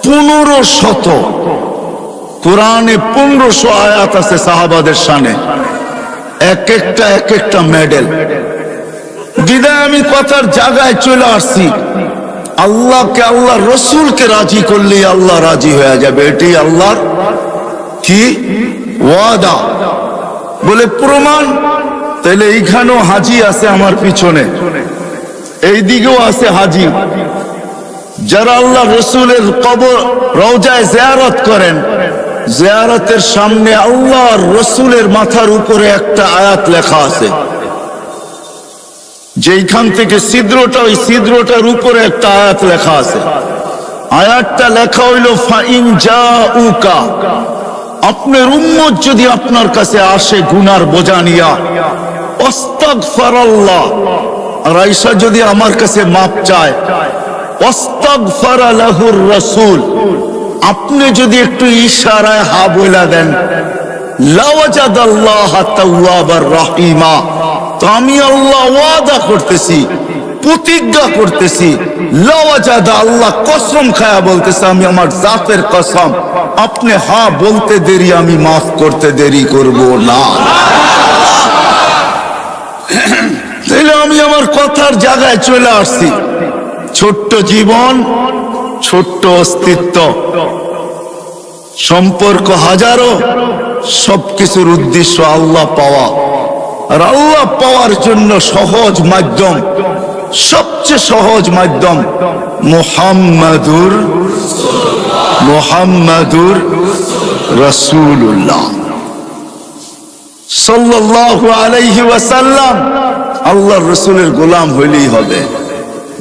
1500। কোরআনে 1500 আয়াত আছে সাহাবাদের শানে, এক একটা মেডেল। বিদায় আমি কথার জায়গায় চলে আসছি, আল্লাহকে আল্লাহ রসুলকে রাজি করলে আল্লাহ রাজি হয়ে যাবে। এটি আল্লাহর কি ওয়াদা বলে প্রমাণ। তাহলে এইখানেও হাজি আছে আমার পিছনে, এই দিকেও আছে হাজি। যারা আল্লাহ রসুলের কবর রওজায় জিয়ারত করেন, জিয়ারতের সামনে আল্লাহর রসুলের মাথার উপরে একটা আয়াত লেখা আছে, যেখান থেকে ছিদ্রটা, ওই ছিদ্রটার উপরে একটা আয়াত লেখা আছে। আয়াতটা লেখা হইল ফাইন জাউকা, আপনার উম্মত যদি আপনার কাছে আসে গুনার বোঝা নিয়া, আস্তাগফিরুল্লাহ, আর আয়েশা যদি আমার কাছে মাপ চায়, আস্তাগফার লাহুর রাসূল, আপনি যদি একটু ইশারায় হা বইলা দেন, লাওয়াজাদাল্লাহ তাওয়াবার রহিমা, তো আমি আল্লাহ ওয়াদা করতেছি, প্রতিজ্ঞা করতেছি, লাওয়াজাদা, আল্লাহ কসম খায়া বলতেছে, আমি আমার জাতের কসম, আপনি হা বলতে দেরি আমি মাফ করতে দেরি করব না। তাহলে আমি আমার কথার জায়গায় চলে আসছি। ছোট্ট জীবন, ছোট্ট অস্তিত্ব, সম্পর্ক হাজারো, সবকিছুর উদ্দেশ্য আল্লাহ পাওয়া। আর আল্লাহ পাওয়ার জন্য সহজ মাধ্যম, সবচেয়ে সহজ মাধ্যম মুহাম্মাদুর রাসূলুল্লাহ সাল্লাল্লাহু আলাইহি ওয়াসাল্লাম। আল্লাহর রাসূলের গোলাম হইলেই হবে।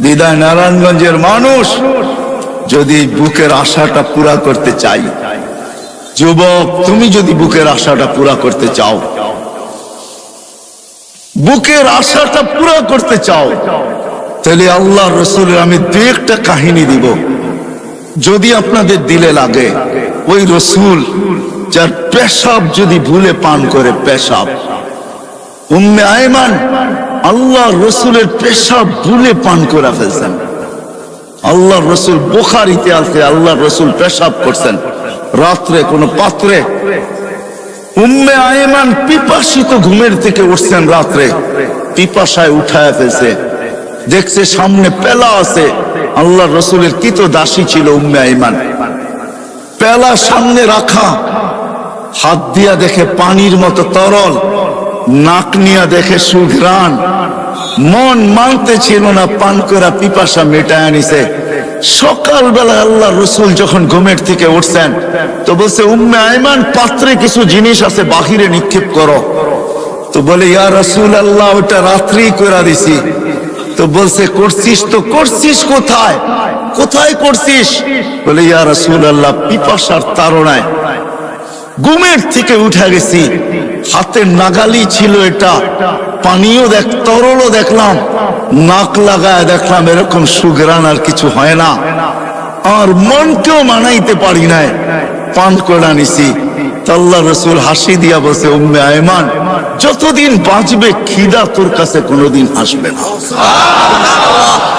বিদায় নারায়ণগঞ্জের মানুষ যদি বুকের আশাটা পুরা করতে চাই, যুবক, তুমি যদি বুকের আশাটা পুরা করতে চাও, বুকের আশাটা পুরা করতে চাও, তাহলে আল্লাহ রসুলের আমি দু একটা কাহিনী দিব। যদি আপনাদের দিলে লাগে, ওই রসুল যার পেশাব যদি ভুলে পান করে, পেশাব, উম্মে আয়মান আল্লাহ রসুলের পেশাব ভুলে পান করে ফেলছেন। আল্লাহ রসুল, বুখারীতে আছে, আল্লাহ রসুল পেশাব করছেন রাত্রে কোন পাত্রে। উম্মে আয়মান পিপাসিত ঘুমের থেকে উঠছেন রাত্রে, পিপাসায় উঠায় ফেলছে, দেখছে সামনে পেলা আছে। আল্লাহ রসুলের কি তো দাসী ছিল উম্মে আয়মান, পেলা সামনে রাখা, হাত দিয়া দেখে পানির মতো তরল, নাক নিয়া দেখে সুঘ্রাণ, মন মানতে ছিল না, পান করা পিপাসা মেটায় আনিছে। সকালবেলা আল্লাহ রসুল যখন ঘুমের থেকে উঠছেন, তো বলছে উম্মে আয়মান পাত্রে কিছু জিনিস আছে, বাহিরে নিক্ষেপ করো। তো বলে ইয়া রাসূল আল্লাহ, ওটা রাত্রেই করে দিছি। তো বলছে করছিস তো করছিস কোথায়, কোথায় করছিস? বলে ইয়া রাসূল আল্লাহ, পিপাসার তাড়নায় ঘুমের থেকে উঠে গেছি, হাতের নাগালি ছিল এটা, পানিও তরলও দেখলাম, নাক লাগায় দেখলাম এরকম সুঘ্রাণ আর কিছু হয় না, আর মনকেও মানাইতে পারি নাই, পান করে নিছি। আল্লাহ রসুল হাসি দিয়া বলছে উম্মে আয়মান, যতদিন বাঁচবে খিদা তোর কাছে কোনোদিন আসবে না।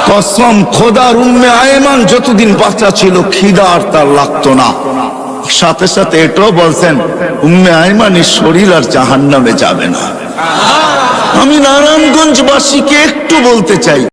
কসম খোদার, উম্মে আয়মান যতদিন বাচ্চা ছিল খিদা আর তার লাগতো না। সাথে সাথে এটাও বলছেন উম্মে আয়মানের শরীর আর জাহান্নামে যাবে না। আমি নারায়ণগঞ্জবাসীকে একটু বলতে চাই,